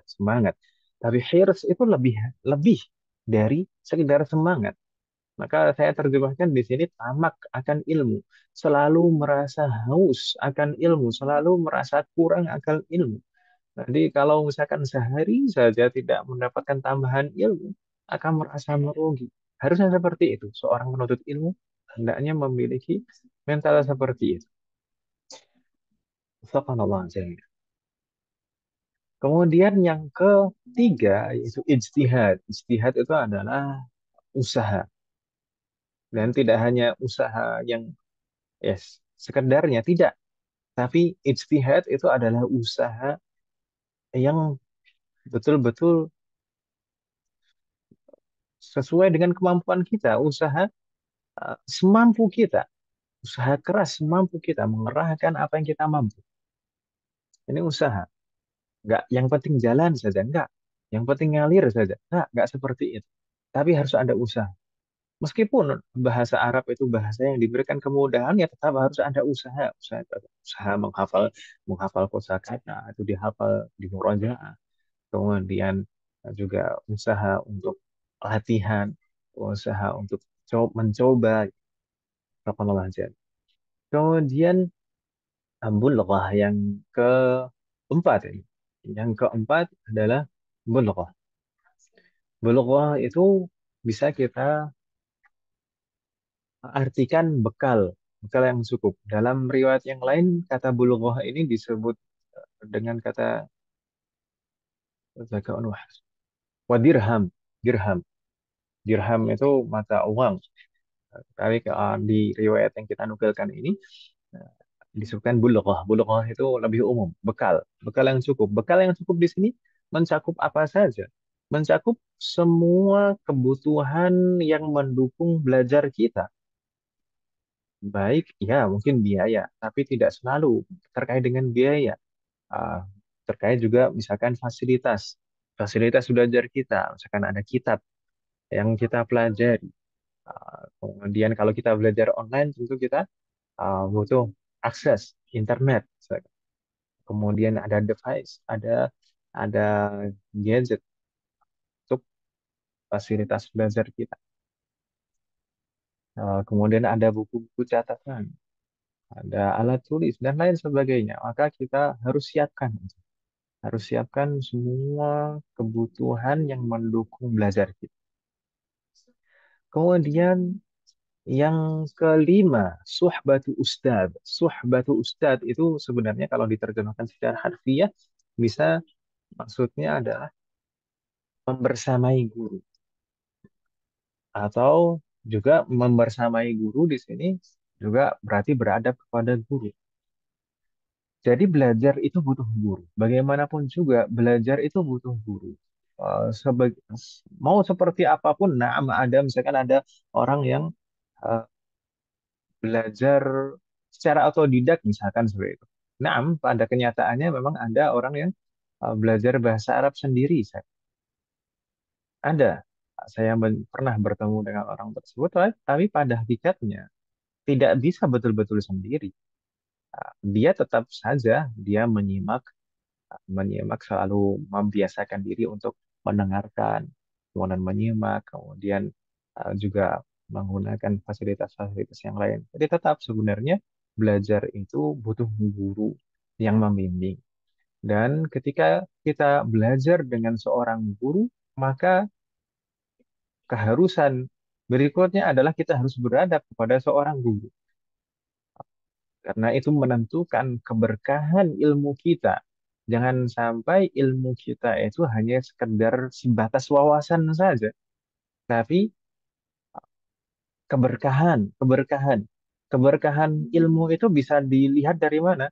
semangat. Tapi hirs itu lebih lebih dari sekedar semangat. Maka saya terjemahkan di sini tamak akan ilmu, selalu merasa haus akan ilmu, selalu merasa kurang akan ilmu. Jadi kalau misalkan sehari saja tidak mendapatkan tambahan ilmu, akan merasa merugi. Harusnya seperti itu. Seorang penuntut ilmu hendaknya memiliki mental seperti itu. Subhanallah. Kemudian yang ketiga yaitu ijtihad. Ijtihad itu adalah usaha. Dan tidak hanya usaha yang sekedarnya, tidak. Tapi ijtihad itu adalah usaha yang betul-betul sesuai dengan kemampuan kita. Usaha semampu kita. Usaha keras semampu kita. Mengerahkan apa yang kita mampu. Ini usaha. Nggak, yang penting jalan saja. Enggak. Yang penting ngalir saja. Enggak seperti itu. Tapi harus ada usaha. Meskipun bahasa Arab itu bahasa yang diberikan kemudahan, ya tetap harus ada usaha menghafal menghafal kosakata itu dihafal di murojaah, kemudian juga usaha untuk latihan, usaha untuk mencoba kapan aja. Kemudian bulaghah yang keempat ini. Yang keempat adalah bulaghah. Bulaghah itu bisa kita artikan bekal, bekal yang cukup. Dalam riwayat yang lain, kata bulughah ini disebut dengan kata zakaun wahs. Wa dirham, dirham, dirham itu mata uang. Tapi di riwayat yang kita nukilkan ini eh, disebutkan bulughah. Bulughah itu lebih umum, bekal, bekal yang cukup. Bekal yang cukup di sini mencakup apa saja? Mencakup semua kebutuhan yang mendukung belajar kita. Baik, ya mungkin biaya, tapi tidak selalu terkait dengan biaya. Ah, terkait juga misalkan fasilitas, fasilitas belajar kita, misalkan ada kitab yang kita pelajari. Kemudian kalau kita belajar online tentu kita butuh akses internet. Kemudian ada device, ada gadget untuk fasilitas belajar kita. Kemudian ada buku-buku catatan, ada alat tulis dan lain sebagainya. Maka kita harus siapkan semua kebutuhan yang mendukung belajar kita. Kemudian yang kelima, suhbatu ustad. Suhbatu ustad itu sebenarnya kalau diterjemahkan secara harfiah bisa maksudnya adalah membersamai guru atau juga membersamai guru di sini juga berarti beradab kepada guru. Jadi belajar itu butuh guru. Bagaimanapun juga belajar itu butuh guru. Sebagai, mau seperti apapun, nah ada misalkan ada orang yang eh, belajar secara otodidak misalkan seperti itu. Nah, pada kenyataannya memang ada orang yang belajar bahasa Arab sendiri. Ada. Saya pernah bertemu dengan orang tersebut, tapi pada hakikatnya tidak bisa betul-betul sendiri. Dia tetap saja dia menyimak selalu membiasakan diri untuk mendengarkan, kemudian menyimak, kemudian juga menggunakan fasilitas-fasilitas yang lain. Jadi tetap sebenarnya belajar itu butuh guru yang membimbing. Dan ketika kita belajar dengan seorang guru, maka keharusan berikutnya adalah kita harus beradab kepada seorang guru. Karena itu menentukan keberkahan ilmu kita. Jangan sampai ilmu kita itu hanya sekedar sebatas wawasan saja, tapi keberkahan ilmu itu bisa dilihat dari mana?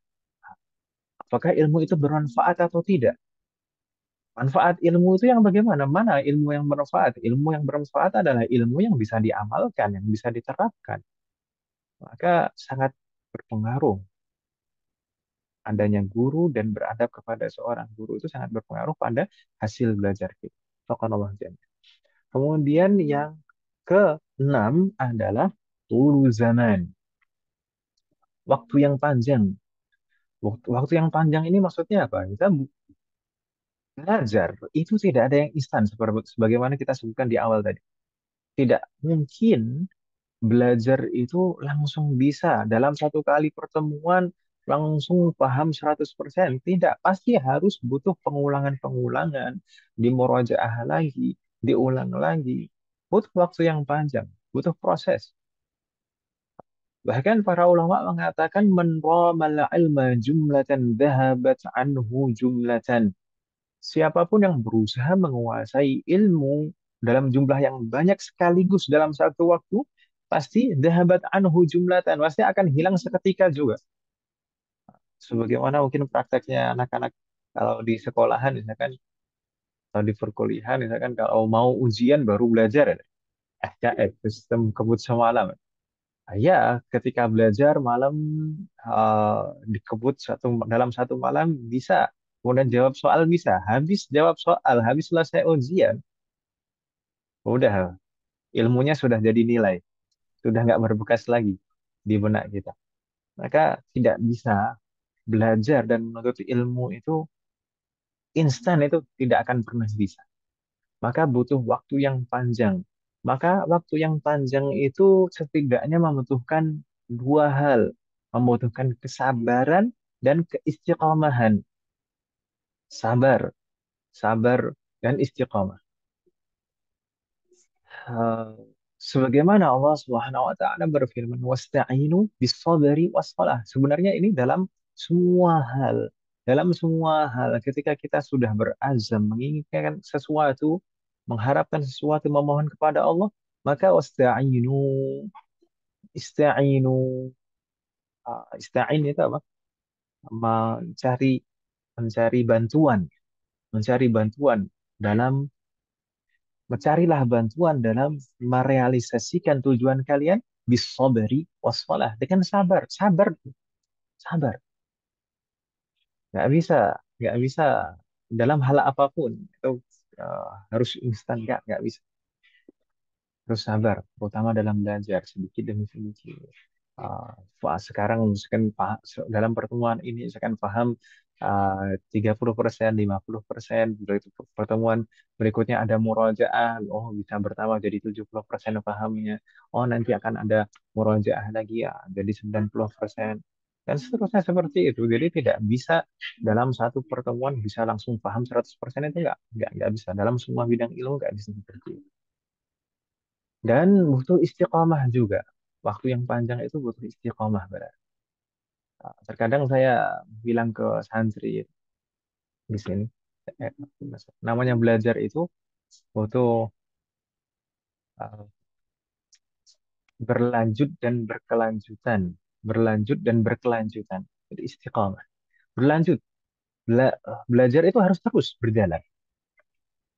Apakah ilmu itu bermanfaat atau tidak? Manfaat ilmu itu yang bagaimana? Mana ilmu yang bermanfaat? Ilmu yang bermanfaat adalah ilmu yang bisa diamalkan, yang bisa diterapkan. Maka sangat berpengaruh adanya guru dan beradab kepada seorang guru itu sangat berpengaruh pada hasil belajar kita. Subhanallah jalla. Kemudian yang keenam adalah tulu zaman, waktu yang panjang. Waktu yang panjang ini maksudnya apa? Kita belajar itu tidak ada yang instan seperti sebagaimana kita sebutkan di awal tadi. Tidak mungkin belajar itu langsung bisa dalam satu kali pertemuan langsung paham 100%. Tidak, pasti harus butuh pengulangan-pengulangan, dimurajaah lagi, diulang lagi. Butuh waktu yang panjang, butuh proses. Bahkan para ulama mengatakan man ramal ilma jumlatan dhahabat anhu jumlatan. Siapapun yang berusaha menguasai ilmu dalam jumlah yang banyak sekaligus dalam satu waktu, pasti dhahabat anhu jumlatan, pasti akan hilang seketika juga. Sebagaimana mungkin prakteknya anak-anak kalau di sekolahan misalkan, atau di perkuliahan misalkan kalau mau ujian baru belajar ya. SKS, sistem kebut semalam. Ya, ketika belajar malam eh, dikebut dalam satu malam bisa. Kemudian jawab soal bisa. Habis jawab soal, habis selesai ujian, udah ilmunya sudah jadi nilai, sudah nggak berbekas lagi di benak kita. Maka tidak bisa belajar dan menuntut ilmu itu instan, itu tidak akan pernah bisa. Maka butuh waktu yang panjang. Maka waktu yang panjang itu setidaknya membutuhkan dua hal, membutuhkan kesabaran dan keistiqomahan. Sabar, sabar dan istiqomah. Eh, sebagaimana Allah Subhanahu wa taala berfirman wasta'inu bis-sabri was-shalah. Sebenarnya ini dalam semua hal. Dalam semua hal ketika kita sudah berazam menginginkan sesuatu, mengharapkan sesuatu, memohon kepada Allah, maka wasta'inu, ista'inu, ista'in itu apa? Mencari mencari bantuan, mencari bantuan dalam mencarilah bantuan dalam merealisasikan tujuan kalian bisabri wassalah dengan sabar, sabar, sabar. Nggak bisa, nggak bisa dalam hal apapun itu harus instan, nggak bisa. Terus sabar, terutama dalam belajar sedikit demi sedikit. Sekarang misalkan dalam pertemuan ini misalkan paham 30%, 50%, begitu pertemuan berikutnya ada murojaah, oh bisa bertambah jadi 70% pahamnya. Oh nanti akan ada murojaah lagi ya, jadi 90%. Dan seterusnya seperti itu. Jadi tidak bisa dalam satu pertemuan bisa langsung paham 100% itu nggak bisa. Dalam semua bidang ilmu nggak bisa seperti itu. Dan butuh istiqomah juga. Waktu yang panjang itu butuh istiqomah, berarti. Terkadang saya bilang ke santri di sini, eh, namanya belajar itu butuh uh, berlanjut dan berkelanjutan. Berlanjut dan berkelanjutan. Jadi istiqomah. Berlanjut. Belajar itu harus terus berjalan.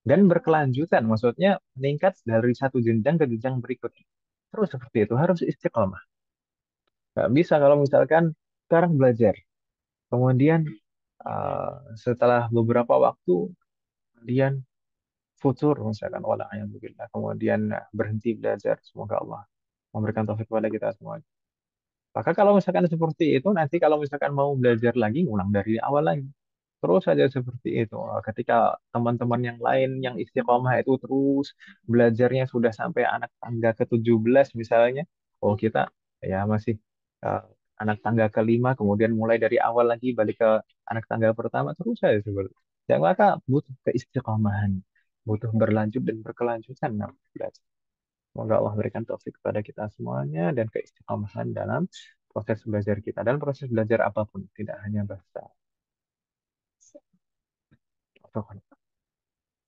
Dan berkelanjutan, maksudnya meningkat dari satu jenjang ke jenjang berikutnya. Terus seperti itu, harus istiqomah. Nggak bisa kalau misalkan sekarang belajar, kemudian uh, setelah beberapa waktu, kemudian futur, misalkan wala'ayatubillah, kemudian berhenti belajar. Semoga Allah memberikan taufik kepada kita semua. Maka kalau misalkan seperti itu, nanti kalau misalkan mau belajar lagi, ngulang dari awal lagi. Terus saja seperti itu. Ketika teman-teman yang lain yang istiqomah itu terus belajarnya sudah sampai anak tangga ke-17 misalnya, oh kita ya masih eh, anak tangga kelima, kemudian mulai dari awal lagi balik ke anak tangga pertama, terus saja seperti itu. Ya maka butuh keistiqomahan, butuh berlanjut dan berkelanjutan dalam belajar. Semoga Allah berikan taufik kepada kita semuanya dan keistiqomahan dalam proses belajar kita dan proses belajar apapun, tidak hanya bahasa.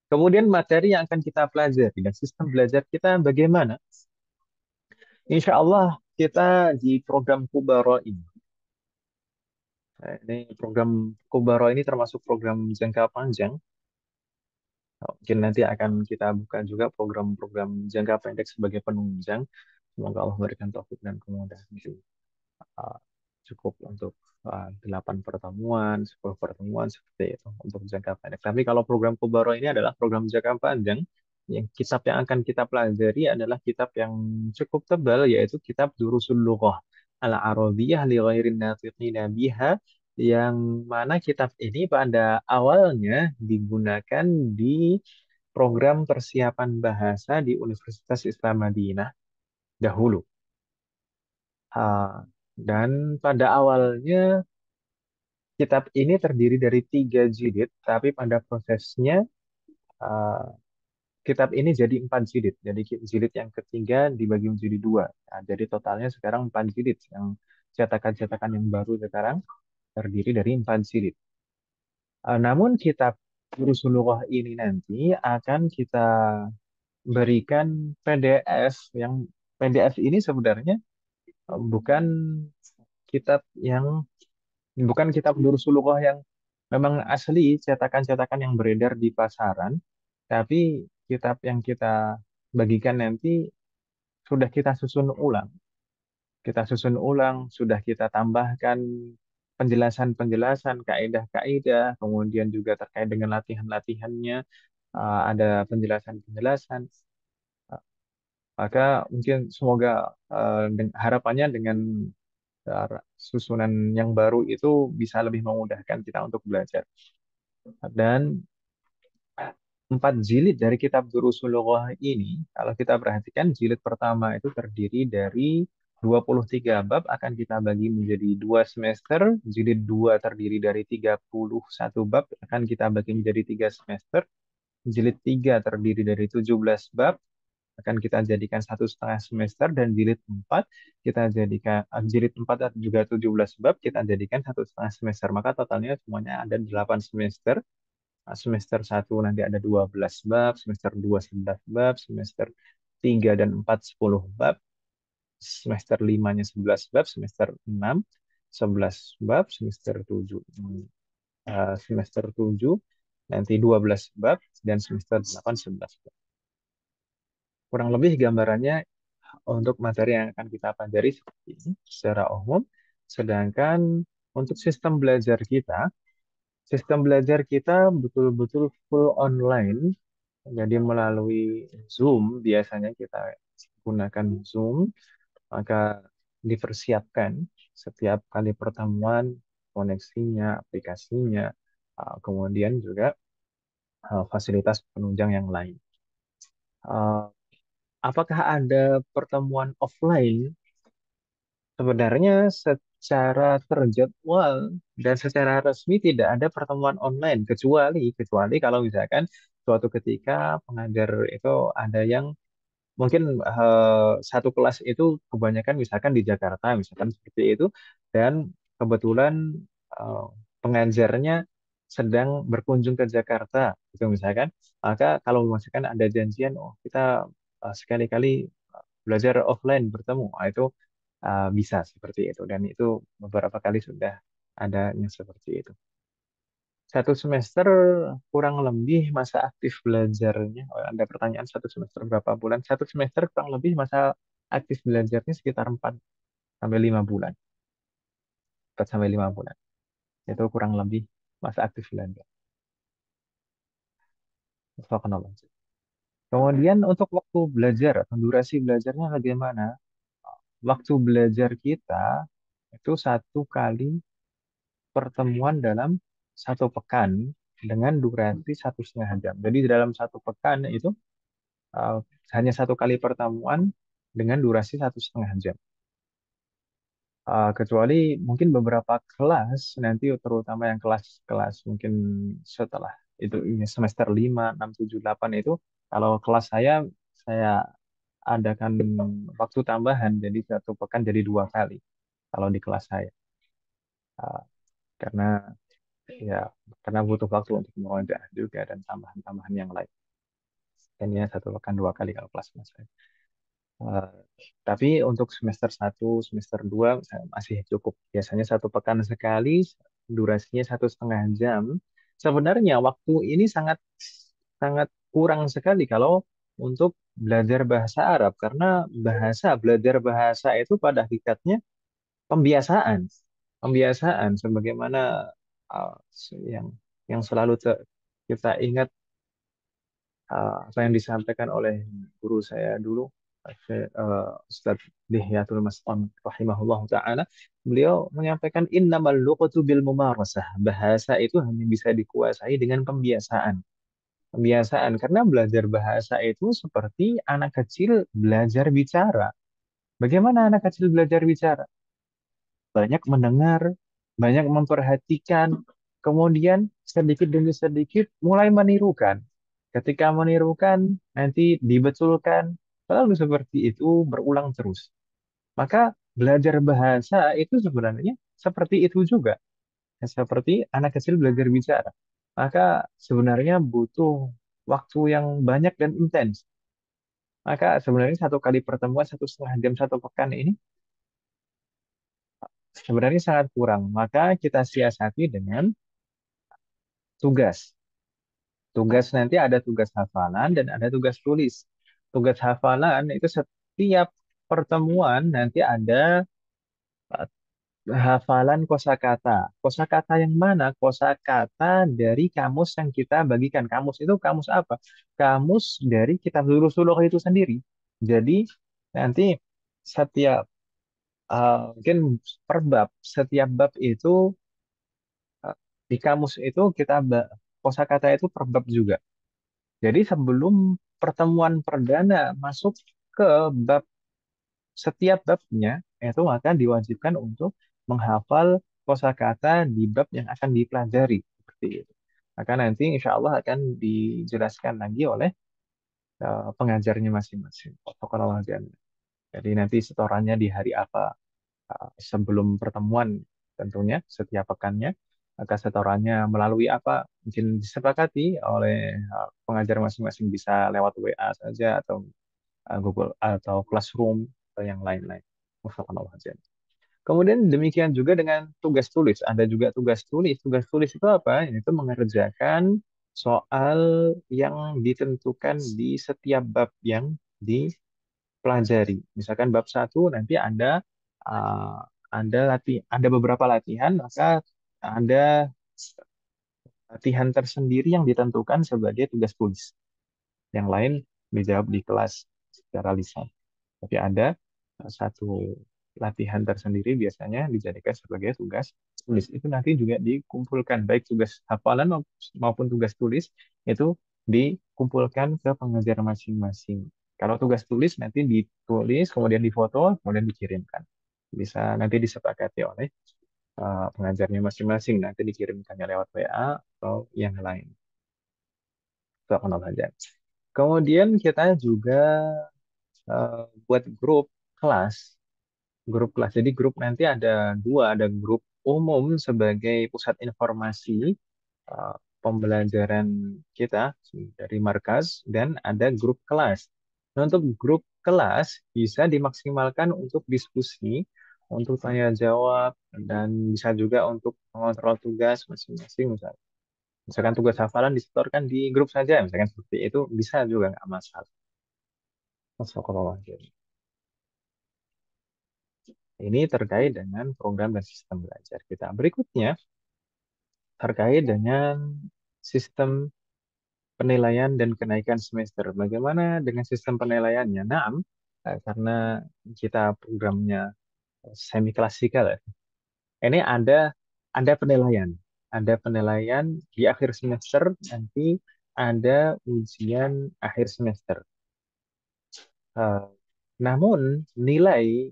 Kemudian materi yang akan kita pelajari dan sistem belajar kita bagaimana? Insya Allah kita di program Kubaro ini. Ini program Kubaro ini termasuk program jangka panjang. Mungkin nanti akan kita buka juga program-program jangka pendek sebagai penunjang. Semoga Allah memberikan taufik dan kemudahan juga. uh, cukup untuk 8 pertemuan, 10 pertemuan seperti itu untuk jangka pendek. Tapi kalau program Kubaro ini adalah program jangka panjang, yang kitab yang akan kita pelajari adalah kitab yang cukup tebal, yaitu kitab Durusul Lughah Al-Arabiyah li Ghairin Natiqina Biha, yang mana kitab ini pada awalnya digunakan di program persiapan bahasa di Universitas Islam Madinah dahulu. Ah, dan pada awalnya kitab ini terdiri dari 3 jilid, tapi pada prosesnya ah, kitab ini jadi 4 jilid. Jadi jilid yang ketiga dibagi menjadi 2. Nah, jadi totalnya sekarang 4 jilid. Yang cetakan-cetakan yang baru sekarang terdiri dari 4 jilid. Namun kitab Rusulullah ini nanti akan kita berikan PDF, yang PDF ini sebenarnya bukan kitab yang bukan kitab Dursulullah yang memang asli cetakan-cetakan yang beredar di pasaran, tapi kitab yang kita bagikan nanti sudah kita susun ulang. Kita susun ulang, sudah kita tambahkan penjelasan-penjelasan, kaidah-kaidah, kemudian juga terkait dengan latihan-latihannya, ada penjelasan-penjelasan. Maka mungkin semoga harapannya dengan susunan yang baru itu bisa lebih memudahkan kita untuk belajar. Dan 4 jilid dari kitab Durusul Lughah ini, kalau kita perhatikan, jilid pertama itu terdiri dari 23 bab, akan kita bagi menjadi 2 semester. Jilid 2 terdiri dari 31 bab, akan kita bagi menjadi 3 semester. Jilid 3 terdiri dari 17 bab, akan kita jadikan 1,5 semester. Dan jilid 4 kita jadikan, jilid 4 juga 17 bab, kita jadikan 1,5 semester. Maka totalnya semuanya ada 8 semester. Semester satu nanti ada 12 bab, semester 2 11 bab, semester 3 dan 4 10 bab, semester 5-nya 11 bab, semester 6 11 bab, semester 7 nanti 12 bab, dan semester 8 11 bab. Kurang lebih gambarannya untuk materi yang akan kita pelajari seperti ini secara umum. Sedangkan untuk sistem belajar kita betul-betul full online. Jadi melalui Zoom, biasanya kita gunakan Zoom, maka dipersiapkan setiap kali pertemuan, koneksinya, aplikasinya, kemudian juga fasilitas penunjang yang lain. Eh, Apakah ada pertemuan offline? Sebenarnya secara terjadwal dan secara resmi tidak ada pertemuan online, kecuali kalau misalkan suatu ketika pengajar itu ada yang mungkin satu kelas itu kebanyakan misalkan di Jakarta, misalkan seperti itu, dan kebetulan eh, pengajarnya sedang berkunjung ke Jakarta, itu misalkan, maka kalau misalkan ada janjian, oh kita sekali-kali belajar offline bertemu, itu bisa seperti itu, dan itu beberapa kali sudah adanya seperti itu. Satu semester kurang lebih masa aktif belajarnya. Oh, ada pertanyaan satu semester berapa bulan? Satu semester kurang lebih masa aktif belajarnya sekitar 4 sampai 5 bulan. 4 sampai 5 bulan. Itu kurang lebih masa aktif belajar. Subhanallah. Kemudian untuk waktu belajar atau durasi belajarnya bagaimana? Waktu belajar kita itu 1 kali pertemuan dalam 1 pekan dengan durasi 1,5 jam. Jadi dalam 1 pekan itu uh, hanya 1 kali pertemuan dengan durasi 1,5 jam. Kecuali mungkin beberapa kelas nanti, terutama yang kelas-kelas mungkin setelah itu ini semester 5, 6, 7, 8 itu, kalau kelas saya adakan waktu tambahan, jadi 1 pekan jadi 2 kali kalau di kelas saya. Uh, karena ya karena butuh waktu untuk mengajar juga dan tambahan-tambahan yang lain. Dan ya 1 pekan 2 kali kalau kelas saya. Eh, tapi untuk semester 1, semester 2 masih cukup. Biasanya 1 pekan sekali, durasinya 1,5 jam. Sebenarnya waktu ini sangat sangat kurang sekali kalau untuk belajar bahasa Arab, karena belajar bahasa itu pada hakikatnya pembiasaan. Pembiasaan sebagaimana uh, yang selalu kita ingat, apa yang disampaikan oleh guru saya dulu, Ustadz Dihyatul Mas'am rahimahullah ta'ala. Beliau menyampaikan innamal luqatu bil mumarasah. Bahasa itu hanya bisa dikuasai dengan pembiasaan. Pembiasaan, karena belajar bahasa itu seperti anak kecil belajar bicara. Bagaimana anak kecil belajar bicara? Banyak mendengar, banyak memperhatikan, kemudian sedikit demi sedikit mulai menirukan. Ketika menirukan, nanti dibetulkan, selalu seperti itu berulang terus. Maka belajar bahasa itu sebenarnya seperti itu juga, seperti anak kecil belajar bicara. Maka sebenarnya butuh waktu yang banyak dan intens. Maka sebenarnya 1 kali pertemuan 1,5 jam 1 pekan ini sebenarnya sangat kurang. Maka kita siasati dengan tugas. Tugas nanti ada tugas hafalan dan ada tugas tulis. Tugas hafalan itu setiap pertemuan nanti ada hafalan kosakata. Kosakata yang mana? Kosakata dari kamus yang kita bagikan. Kamus itu kamus apa? Kamus dari kitab Suluh itu sendiri. Jadi nanti setiap mungkin per bab, setiap bab itu di kamus itu kosakata itu per bab juga. Jadi sebelum pertemuan perdana masuk ke bab, setiap babnya itu akan diwajibkan untuk menghafal kosakata di bab yang akan dipelajari seperti itu. Maka nanti insya Allah akan dijelaskan lagi oleh pengajarnya masing-masing. Protokol latihan. Jadi nanti setorannya di hari apa sebelum pertemuan, tentunya setiap pekannya. maka setorannya melalui apa mungkin disepakati oleh pengajar masing-masing, bisa lewat WA saja atau Google atau Classroom atau yang lain-lain. Wafakallahu a'lam. Kemudian demikian juga dengan tugas tulis. Ada juga tugas tulis. Tugas tulis itu apa? Itu mengerjakan soal yang ditentukan di setiap bab yang dipelajari. Misalkan bab satu nanti uh, ada beberapa latihan, maka ada latihan tersendiri yang ditentukan sebagai tugas tulis. Yang lain dijawab di kelas secara lisan. Tapi ada satu latihan tersendiri biasanya dijadikan sebagai tugas tulis. Itu nanti juga dikumpulkan, baik tugas hafalan maupun tugas tulis, itu dikumpulkan ke pengajar masing-masing. Kalau tugas tulis nanti ditulis, kemudian difoto, kemudian dikirimkan. Bisa nanti disepakati oleh pengajarnya masing-masing, nanti dikirimkannya lewat WA atau yang lain. Itu akan aja. Kemudian kita juga buat kelas grup kelas. Jadi grup nanti ada dua, ada grup umum sebagai pusat informasi pembelajaran kita dari markas, dan ada grup kelas. Nah, untuk grup kelas bisa dimaksimalkan untuk diskusi, untuk tanya jawab, dan bisa juga untuk mengontrol tugas masing-masing. Misalkan tugas hafalan disetorkan di grup saja, misalkan seperti itu bisa juga nggak masalah. Masya. Ini terkait dengan program dan sistem belajar kita. Berikutnya, terkait dengan sistem penilaian dan kenaikan semester. Bagaimana dengan sistem penilaiannya? Nah, karena kita programnya semi klasikal, ya. Ini ada penilaian. Ada penilaian di akhir semester, nanti ada ujian akhir semester. Eh, Namun nilai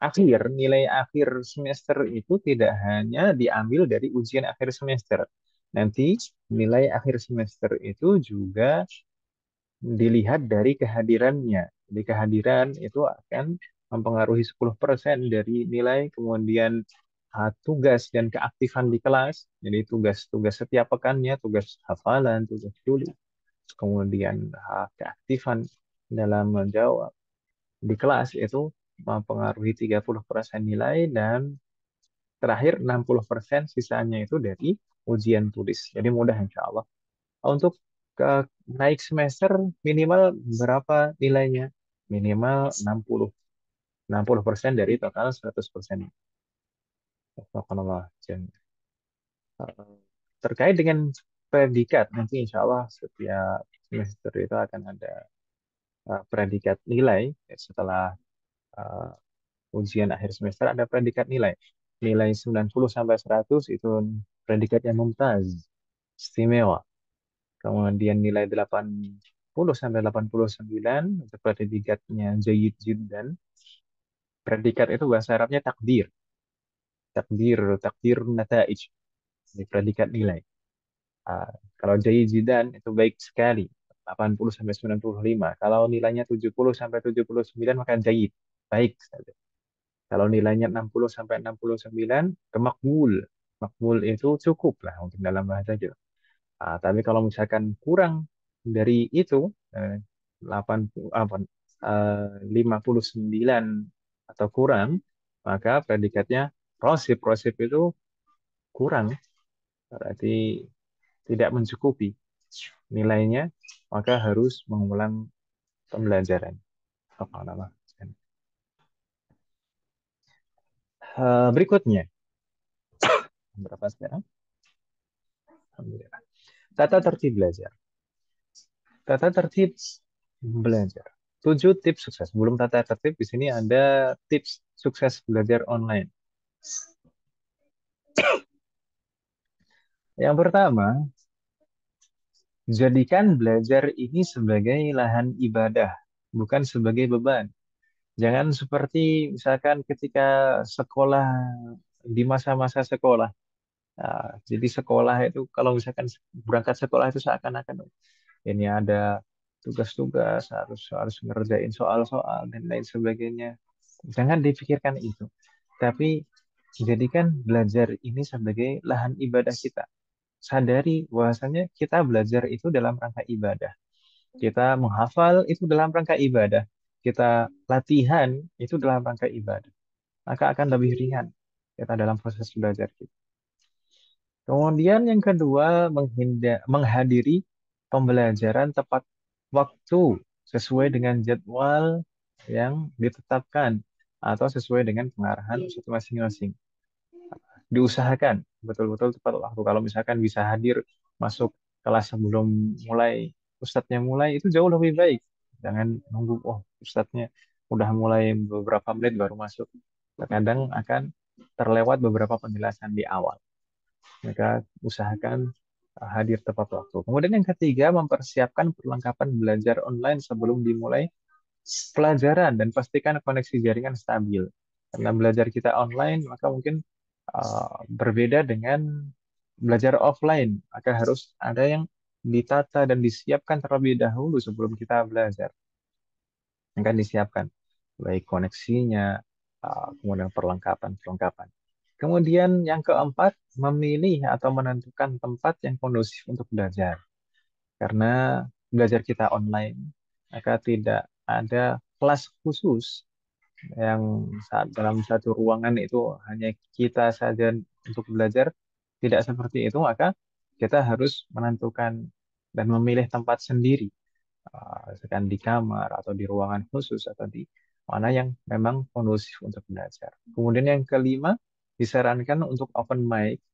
akhir semester itu tidak hanya diambil dari ujian akhir semester. Nanti nilai akhir semester itu juga dilihat dari kehadirannya. Jadi kehadiran itu akan mempengaruhi 10% dari nilai, kemudian tugas dan keaktifan di kelas. Jadi tugas-tugas setiap pekannya, tugas hafalan, tugas tulis, kemudian keaktifan dalam menjawab di kelas itu mempengaruhi 30% nilai, dan terakhir 60% sisanya itu dari ujian tulis. Jadi mudah insya Allah. Untuk ke naik semester minimal berapa nilainya? Minimal 60% dari total 100%. Subhanallah. Terkait dengan predikat, nanti insya Allah setiap semester itu akan ada predikat nilai. Setelah uh, ujian akhir semester ada predikat nilai. Nilai 90 sampai 100 itu predikat yang mumtaz, istimewa. Kemudian nilai 80 sampai 89 itu predikatnya jayyid jiddan. Predikat itu bahasa Arabnya takdir. Takdir, takdir nataij. Ini predikat nilai. Kalau jayyid jiddan itu baik sekali. 80 sampai 95. Kalau nilainya 70 sampai 79 maka jayyid. Baik saja. Kalau nilainya 60 sampai 69, ke makbul. Makbul itu cukup lah untuk dalam bahasa Jawa. Tapi kalau misalkan kurang dari itu, 80, 59 atau kurang, maka predikatnya rosip. Rosip itu kurang, berarti tidak mencukupi nilainya, maka harus mengulang pembelajaran. Apa nama? Berikutnya, berapa sekarang? Alhamdulillah. Tata tertib belajar. Tata tertib belajar. 7 tips sukses. Belum tata tertib, di sini ada tips sukses belajar online. Yang pertama, jadikan belajar ini sebagai lahan ibadah, bukan sebagai beban. Jangan seperti misalkan ketika sekolah, di masa-masa sekolah. Jadi sekolah itu kalau misalkan berangkat sekolah itu seakan-akan ini ada tugas-tugas, harus harus ngerjain soal-soal dan lain sebagainya. Jangan dipikirkan itu. Tapi jadikan belajar ini sebagai lahan ibadah kita. Sadari bahwasanya kita belajar itu dalam rangka ibadah. Kita menghafal itu dalam rangka ibadah. Kita latihan itu dalam rangka ibadah. Maka akan lebih ringan kita dalam proses belajar kita. Kemudian yang kedua, menghadiri pembelajaran tepat waktu sesuai dengan jadwal yang ditetapkan atau sesuai dengan pengarahan ustadz masing-masing. Diusahakan betul-betul tepat waktu. Kalau misalkan bisa hadir masuk kelas sebelum mulai ustadznya mulai itu jauh lebih baik. Jangan nunggu, oh ustadznya udah mulai beberapa menit baru masuk. Terkadang akan terlewat beberapa penjelasan di awal. Maka usahakan hadir tepat waktu. Kemudian yang ketiga, mempersiapkan perlengkapan belajar online sebelum dimulai pelajaran dan pastikan koneksi jaringan stabil. Karena belajar kita online, maka mungkin berbeda dengan belajar offline. Maka harus ada yang ditata dan disiapkan terlebih dahulu sebelum kita belajar. Akan disiapkan baik koneksinya, kemudian perlengkapan-perlengkapan. Kemudian yang keempat, memilih atau menentukan tempat yang kondusif untuk belajar. Karena belajar kita online, maka tidak ada kelas khusus yang saat dalam satu ruangan itu hanya kita saja untuk belajar. Tidak seperti itu, maka kita harus menentukan dan memilih tempat sendiri, misalkan di kamar atau di ruangan khusus atau di mana yang memang kondusif untuk belajar. Kemudian yang kelima, disarankan untuk open mic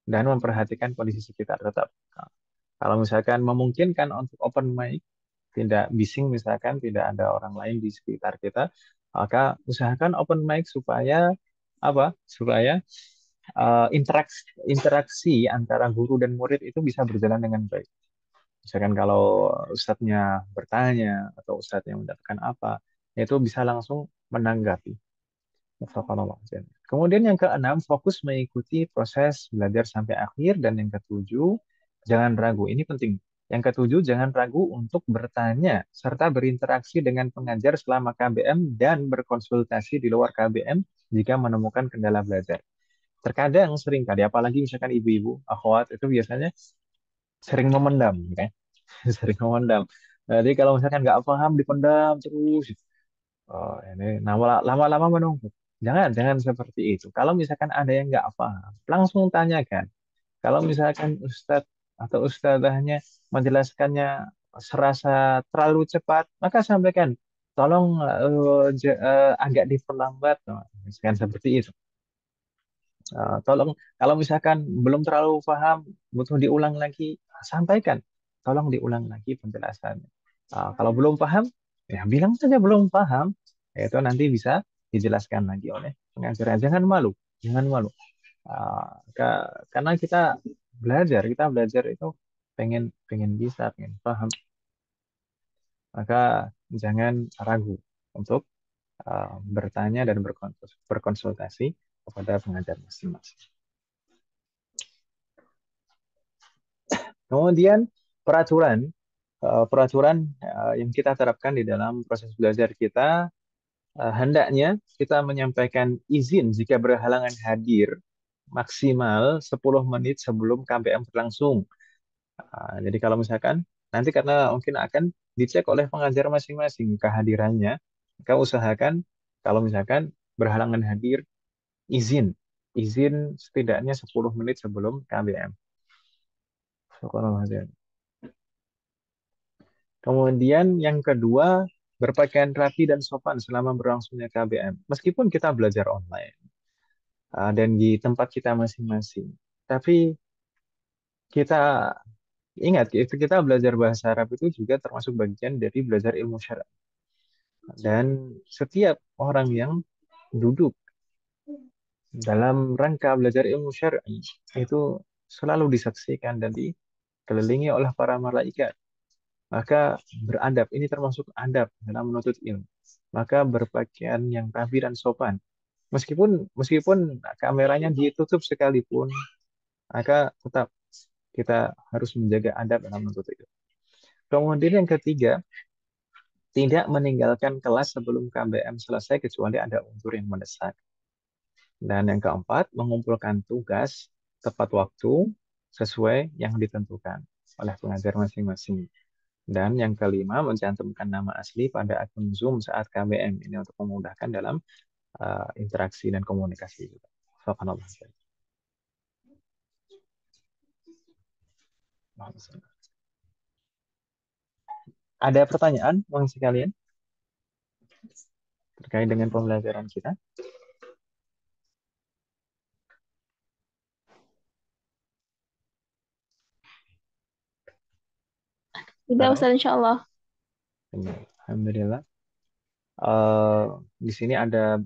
dan memperhatikan kondisi sekitar tetap. Nah, kalau misalkan memungkinkan untuk open mic, tidak bising misalkan tidak ada orang lain di sekitar kita, maka usahakan open mic supaya apa? Supaya interaksi interaksi antara guru dan murid itu bisa berjalan dengan baik. Misalkan kalau ustadznya bertanya atau ustadznya mendapatkan apa, itu bisa langsung menanggapi. Kemudian yang keenam, fokus mengikuti proses belajar sampai akhir. Dan yang ketujuh, jangan ragu. Ini penting. Yang ketujuh, jangan ragu untuk bertanya serta berinteraksi dengan pengajar selama KBM dan berkonsultasi di luar KBM jika menemukan kendala belajar. Terkadang sering kali, apalagi misalkan ibu-ibu, akhwat itu biasanya sering memendam, kan? Sering memendam. Jadi kalau misalkan nggak paham, dipendam terus. Oh, ini lama-lama menumpuk. Jangan seperti itu. Kalau misalkan ada yang nggak paham, langsung tanyakan. Kalau misalkan ustadz atau ustadzahnya menjelaskannya serasa terlalu cepat, maka sampaikan, tolong agak diperlambat. Nah, misalkan seperti itu. Tolong, kalau misalkan belum terlalu paham, butuh diulang lagi, sampaikan. Tolong diulang lagi penjelasannya. Kalau belum paham, ya bilang saja belum paham. Itu nanti bisa dijelaskan lagi oleh pengajar. Jangan malu, jangan malu. Karena kita belajar itu pengen pengen bisa, pengen paham. Maka jangan ragu untuk bertanya dan berkonsultasi kepada pengajar masing-masing. Kemudian peraturan, yang kita terapkan di dalam proses belajar kita, hendaknya kita menyampaikan izin jika berhalangan hadir maksimal 10 menit sebelum KBM berlangsung. Jadi kalau misalkan nanti karena mungkin akan dicek oleh pengajar masing-masing kehadirannya, maka usahakan kalau misalkan berhalangan hadir, izin, izin setidaknya 10 menit sebelum KBM. Kemudian yang kedua, berpakaian rapi dan sopan selama berlangsungnya KBM. Meskipun kita belajar online dan di tempat kita masing-masing, tapi kita ingat, itu kita belajar bahasa Arab itu juga termasuk bagian dari belajar ilmu syar'i. Dan setiap orang yang duduk dalam rangka belajar ilmu syar'i itu selalu disaksikan dan dikelilingi oleh para malaikat. Maka beradab, ini termasuk adab dalam menuntut ilmu. Maka berpakaian yang rapi dan sopan. Meskipun kameranya ditutup sekalipun, maka tetap kita harus menjaga adab dalam menuntut ilmu. Kemudian yang ketiga, tidak meninggalkan kelas sebelum KBM selesai kecuali ada unsur yang mendesak. Dan yang keempat, mengumpulkan tugas tepat waktu sesuai yang ditentukan oleh pengajar masing-masing. Dan yang kelima, mencantumkan nama asli pada akun Zoom saat KBM ini untuk memudahkan dalam interaksi dan komunikasi juga. Subhanallah. Ada pertanyaan, Bang sekalian, terkait dengan pembelajaran kita? Tidak, Halo? Ustaz, insya Allah. Alhamdulillah. Eh, di sini ada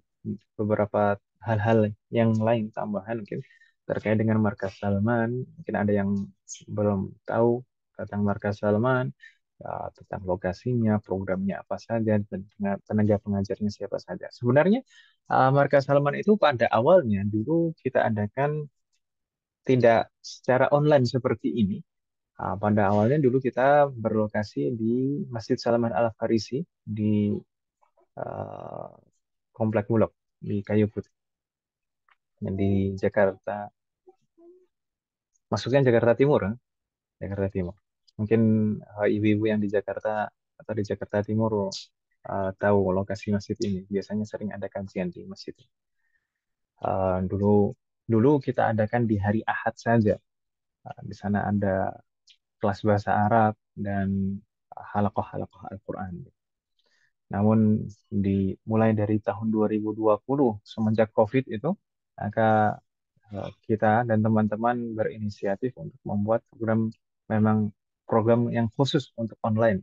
beberapa hal-hal yang lain tambahan mungkin terkait dengan Markas Salman. Mungkin ada yang belum tahu tentang Markas Salman, tentang lokasinya, programnya apa saja, dan tenaga pengajarnya siapa saja. Sebenarnya Markas Salman itu pada awalnya dulu kita adakan tidak secara online seperti ini. Pada awalnya dulu kita berlokasi di Masjid Salman Al Farisi di eh, Komplek Bulog di Kayu Putih yang di Jakarta, maksudnya Jakarta Timur, ya? Jakarta Timur. Mungkin ibu-ibu yang di Jakarta atau di Jakarta Timur tahu lokasi masjid ini. Biasanya sering ada kajian di masjid ini. Dulu dulu kita adakan di hari Ahad saja. Di sana ada kelas bahasa Arab dan halakoh-halakoh Al-Quran. Namun mulai dari tahun 2020 semenjak COVID itu, maka kita dan teman-teman berinisiatif untuk membuat memang program yang khusus untuk online.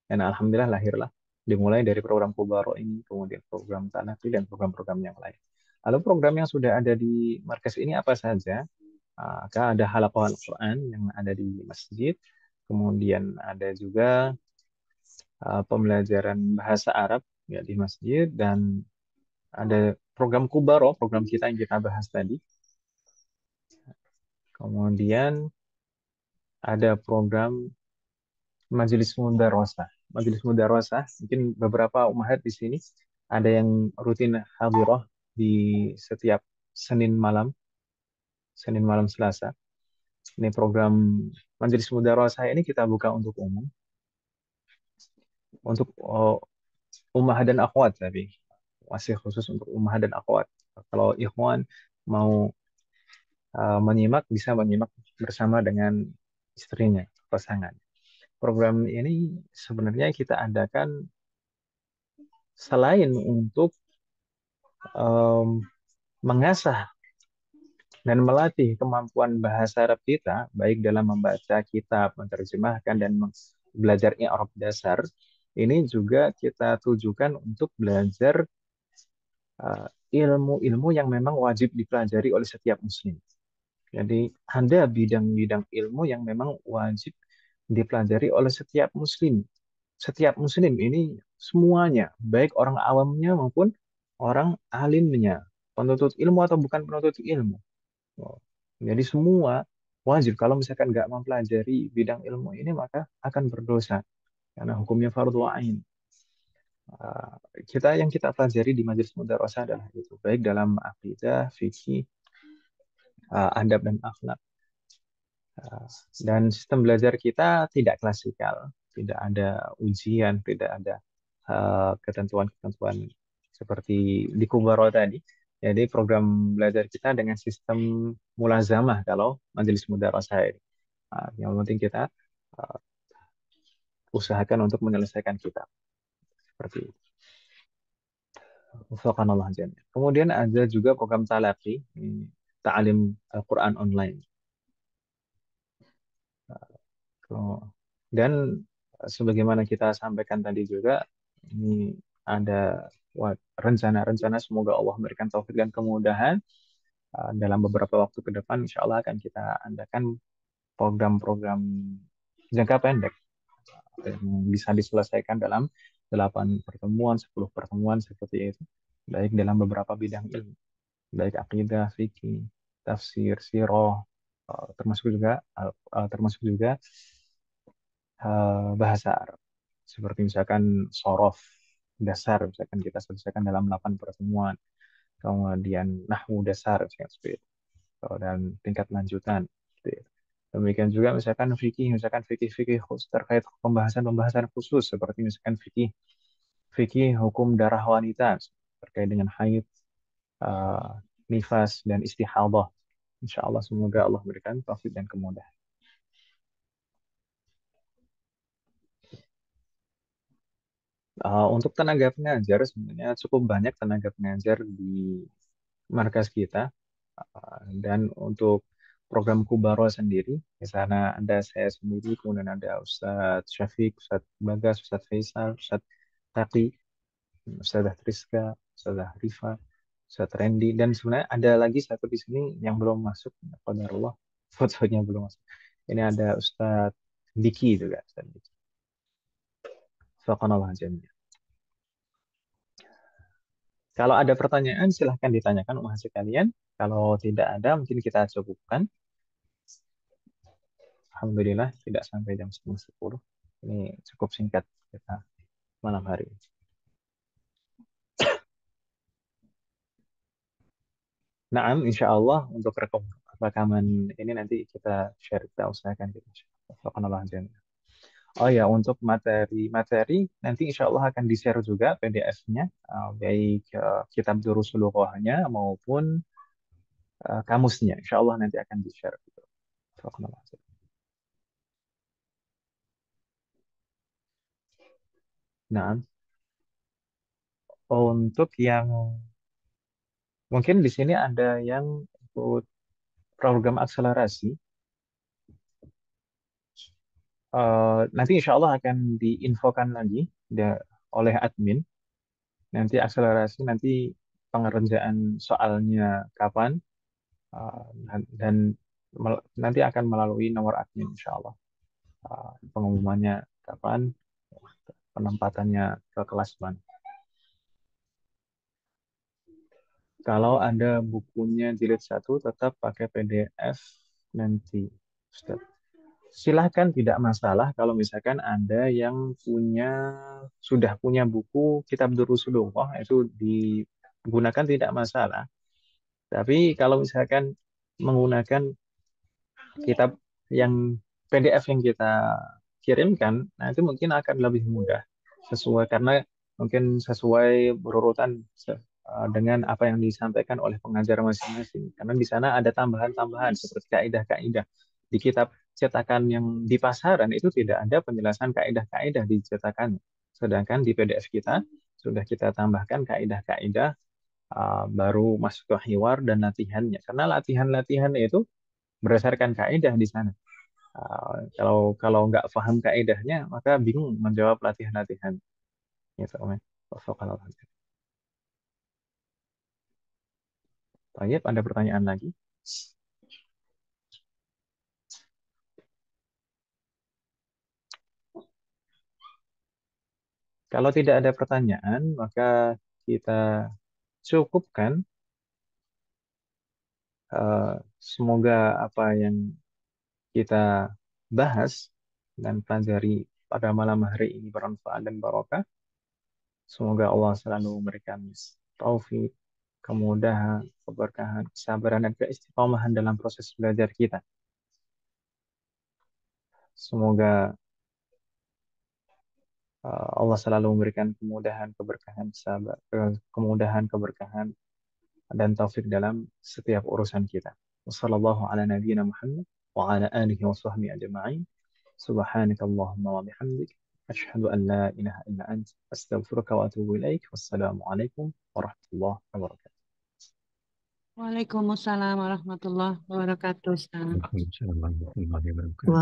Dan alhamdulillah lahirlah dimulai dari program Kubaro ini, kemudian program Tanafi dan program-program yang lain. Lalu program yang sudah ada di markas ini apa saja? Maka ada halaqah Al-Quran yang ada di masjid, kemudian ada juga pembelajaran bahasa Arab ya di masjid, dan ada program Kubaro, program kita yang kita bahas tadi. Kemudian ada program Majelis Mudarosah. Majelis Mudarosah, mungkin beberapa umahat di sini ada yang rutin hadirah di setiap Senin malam, Senin malam Selasa. Ini program Majelis Mudarosah ini kita buka untuk umum, untuk ummah dan akhwat, tapi masih khusus untuk ummah dan akhwat. Kalau ikhwan mau menyimak, bisa menyimak bersama dengan istrinya, pasangan. Program ini sebenarnya kita adakan selain untuk em, mengasah dan melatih kemampuan bahasa Arab kita, baik dalam membaca kitab, menerjemahkan, dan belajar i'rab dasar, ini juga kita tujukan untuk belajar eh, ilmu-ilmu yang memang wajib dipelajari oleh setiap muslim. Jadi ada bidang-bidang ilmu yang memang wajib dipelajari oleh setiap muslim. Setiap muslim ini semuanya, baik orang awamnya maupun orang alimnya, penuntut ilmu atau bukan penuntut ilmu. Oh, jadi semua wajib. Kalau misalkan nggak mempelajari bidang ilmu ini, maka akan berdosa karena hukumnya fardhu ain. Uh, yang kita pelajari di Majelis Mudarasah adalah itu, baik dalam akidah, fikih, adab dan akhlak. Uh, dan sistem belajar kita tidak klasikal, tidak ada ujian, tidak ada ketentuan-ketentuan seperti di Kubaro tadi. Jadi program belajar kita dengan sistem mulazamah kalau Majelis Mudarasah ini. Yang penting kita uh, usahakan untuk menyelesaikan kitab seperti itu. Subhanallah jami'an. Kemudian ada juga program Talaqi, ini Ta'alim Al-Quran online. Oh, dan sebagaimana kita sampaikan tadi juga, ini ada rencana-rencana, semoga Allah memberikan taufik dan kemudahan dalam beberapa waktu ke depan, insya Allah akan kita adakan program-program jangka pendek yang bisa diselesaikan dalam 8 pertemuan, 10 pertemuan seperti itu, baik dalam beberapa bidang ilmu, baik akidah, fikih, tafsir, sirah, termasuk juga bahasa Arab. Seperti misalkan sorof dasar, misalkan kita selesaikan dalam 8 pertemuan. kemudian nahwu dasar misalkan seperti itu. Dan tingkat lanjutan. Seperti itu. Demikian juga misalkan fikih-fikih khusus terkait pembahasan-pembahasan khusus seperti misalkan fikih fikih hukum darah wanita terkait dengan haid, eh, nifas dan istihadah. Insya Allah semoga Allah berikan taufik dan kemudahan. Untuk tenaga pengajar sebenarnya cukup banyak tenaga pengajar di markas kita. Dan untuk program Kubaro sendiri, di sana ada saya sendiri, kemudian ada Ustadz Syafiq, Ustadz Bagas, Ustadz Faisal, Ustadz Taqi, Ustadzah Triska, Ustadzah Rifa, Ustadz Randy, dan sebenarnya ada lagi satu di sini yang belum masuk, qadarullah, fotonya belum masuk. Ini ada Ustadz Diki juga, Ustadz Diki. Faqanallah jami'an. Kalau ada pertanyaan, silahkan ditanyakan mahasiswa kalian. Kalau tidak ada, mungkin kita cukupkan. Alhamdulillah, tidak sampai jam 9:30. Ini cukup singkat kita malam hari ini. Nah, insya Allah untuk rekaman ini nanti kita share, kita usahakan kita share. Subhanallah jami'an. Oh ya, untuk materi-materi nanti insya Allah akan di-share juga PDF-nya, baik kitab Durusul Lughahnya maupun kamusnya. Insya Allah nanti akan di-share. Gitu. Subhanallah. Nah, untuk yang mungkin di sini ada yang ikut program akselerasi. Nanti insya Allah akan diinfokan lagi oleh admin. Nanti akselerasi, nanti pengerjaan soalnya kapan, dan nanti akan melalui nomor admin insya Allah. Pengumumannya kapan, penempatannya ke kelas mana. Kalau ada bukunya jilid 1 tetap pakai PDF nanti, Ustaz. Silahkan, tidak masalah kalau misalkan ada yang sudah punya buku Kitab Durusulullah, itu digunakan tidak masalah. Tapi kalau misalkan menggunakan kitab yang PDF yang kita kirimkan, nah itu mungkin akan lebih mudah sesuai, karena mungkin sesuai berurutan dengan apa yang disampaikan oleh pengajar masing-masing. Karena di sana ada tambahan-tambahan seperti kaidah-kaidah. Di kitab cetakan yang di pasaran itu tidak ada penjelasan kaidah-kaidah di cetakan. Sedangkan di PDF kita sudah kita tambahkan kaidah-kaidah, baru masuk ke hiwar dan latihannya. Karena latihan-latihan itu berdasarkan kaidah di sana. Kalau kalau nggak paham kaidahnya, maka bingung menjawab latihan-latihan. Gitu, Om. Wafakallahu. Baik, ada pertanyaan lagi? Kalau tidak ada pertanyaan, maka kita cukupkan. Semoga apa yang kita bahas dan pelajari pada malam hari ini bermanfaat dan barokah. Semoga Allah selalu memberikan taufik, kemudahan, keberkahan, kesabaran, dan keistiqomahan dalam proses belajar kita. Semoga Allah selalu memberikan kemudahan, keberkahan, kemudahan, keberkahan, dan taufik dalam setiap urusan kita. Wassallallahu ala nabiyyina Muhammad wa ala alihi wa sahbihi ajma'in. Subhanakallahumma wa bihamdik. Asyhadu an la ilaha illa ant. Astaghfiruka wa atubu ilaik. Wassalamualaikum warahmatullahi wabarakatuh. Waalaikumsalam warahmatullahi wabarakatuh, Ustaz. Waalaikumsalam warahmatullahi wabarakatuh.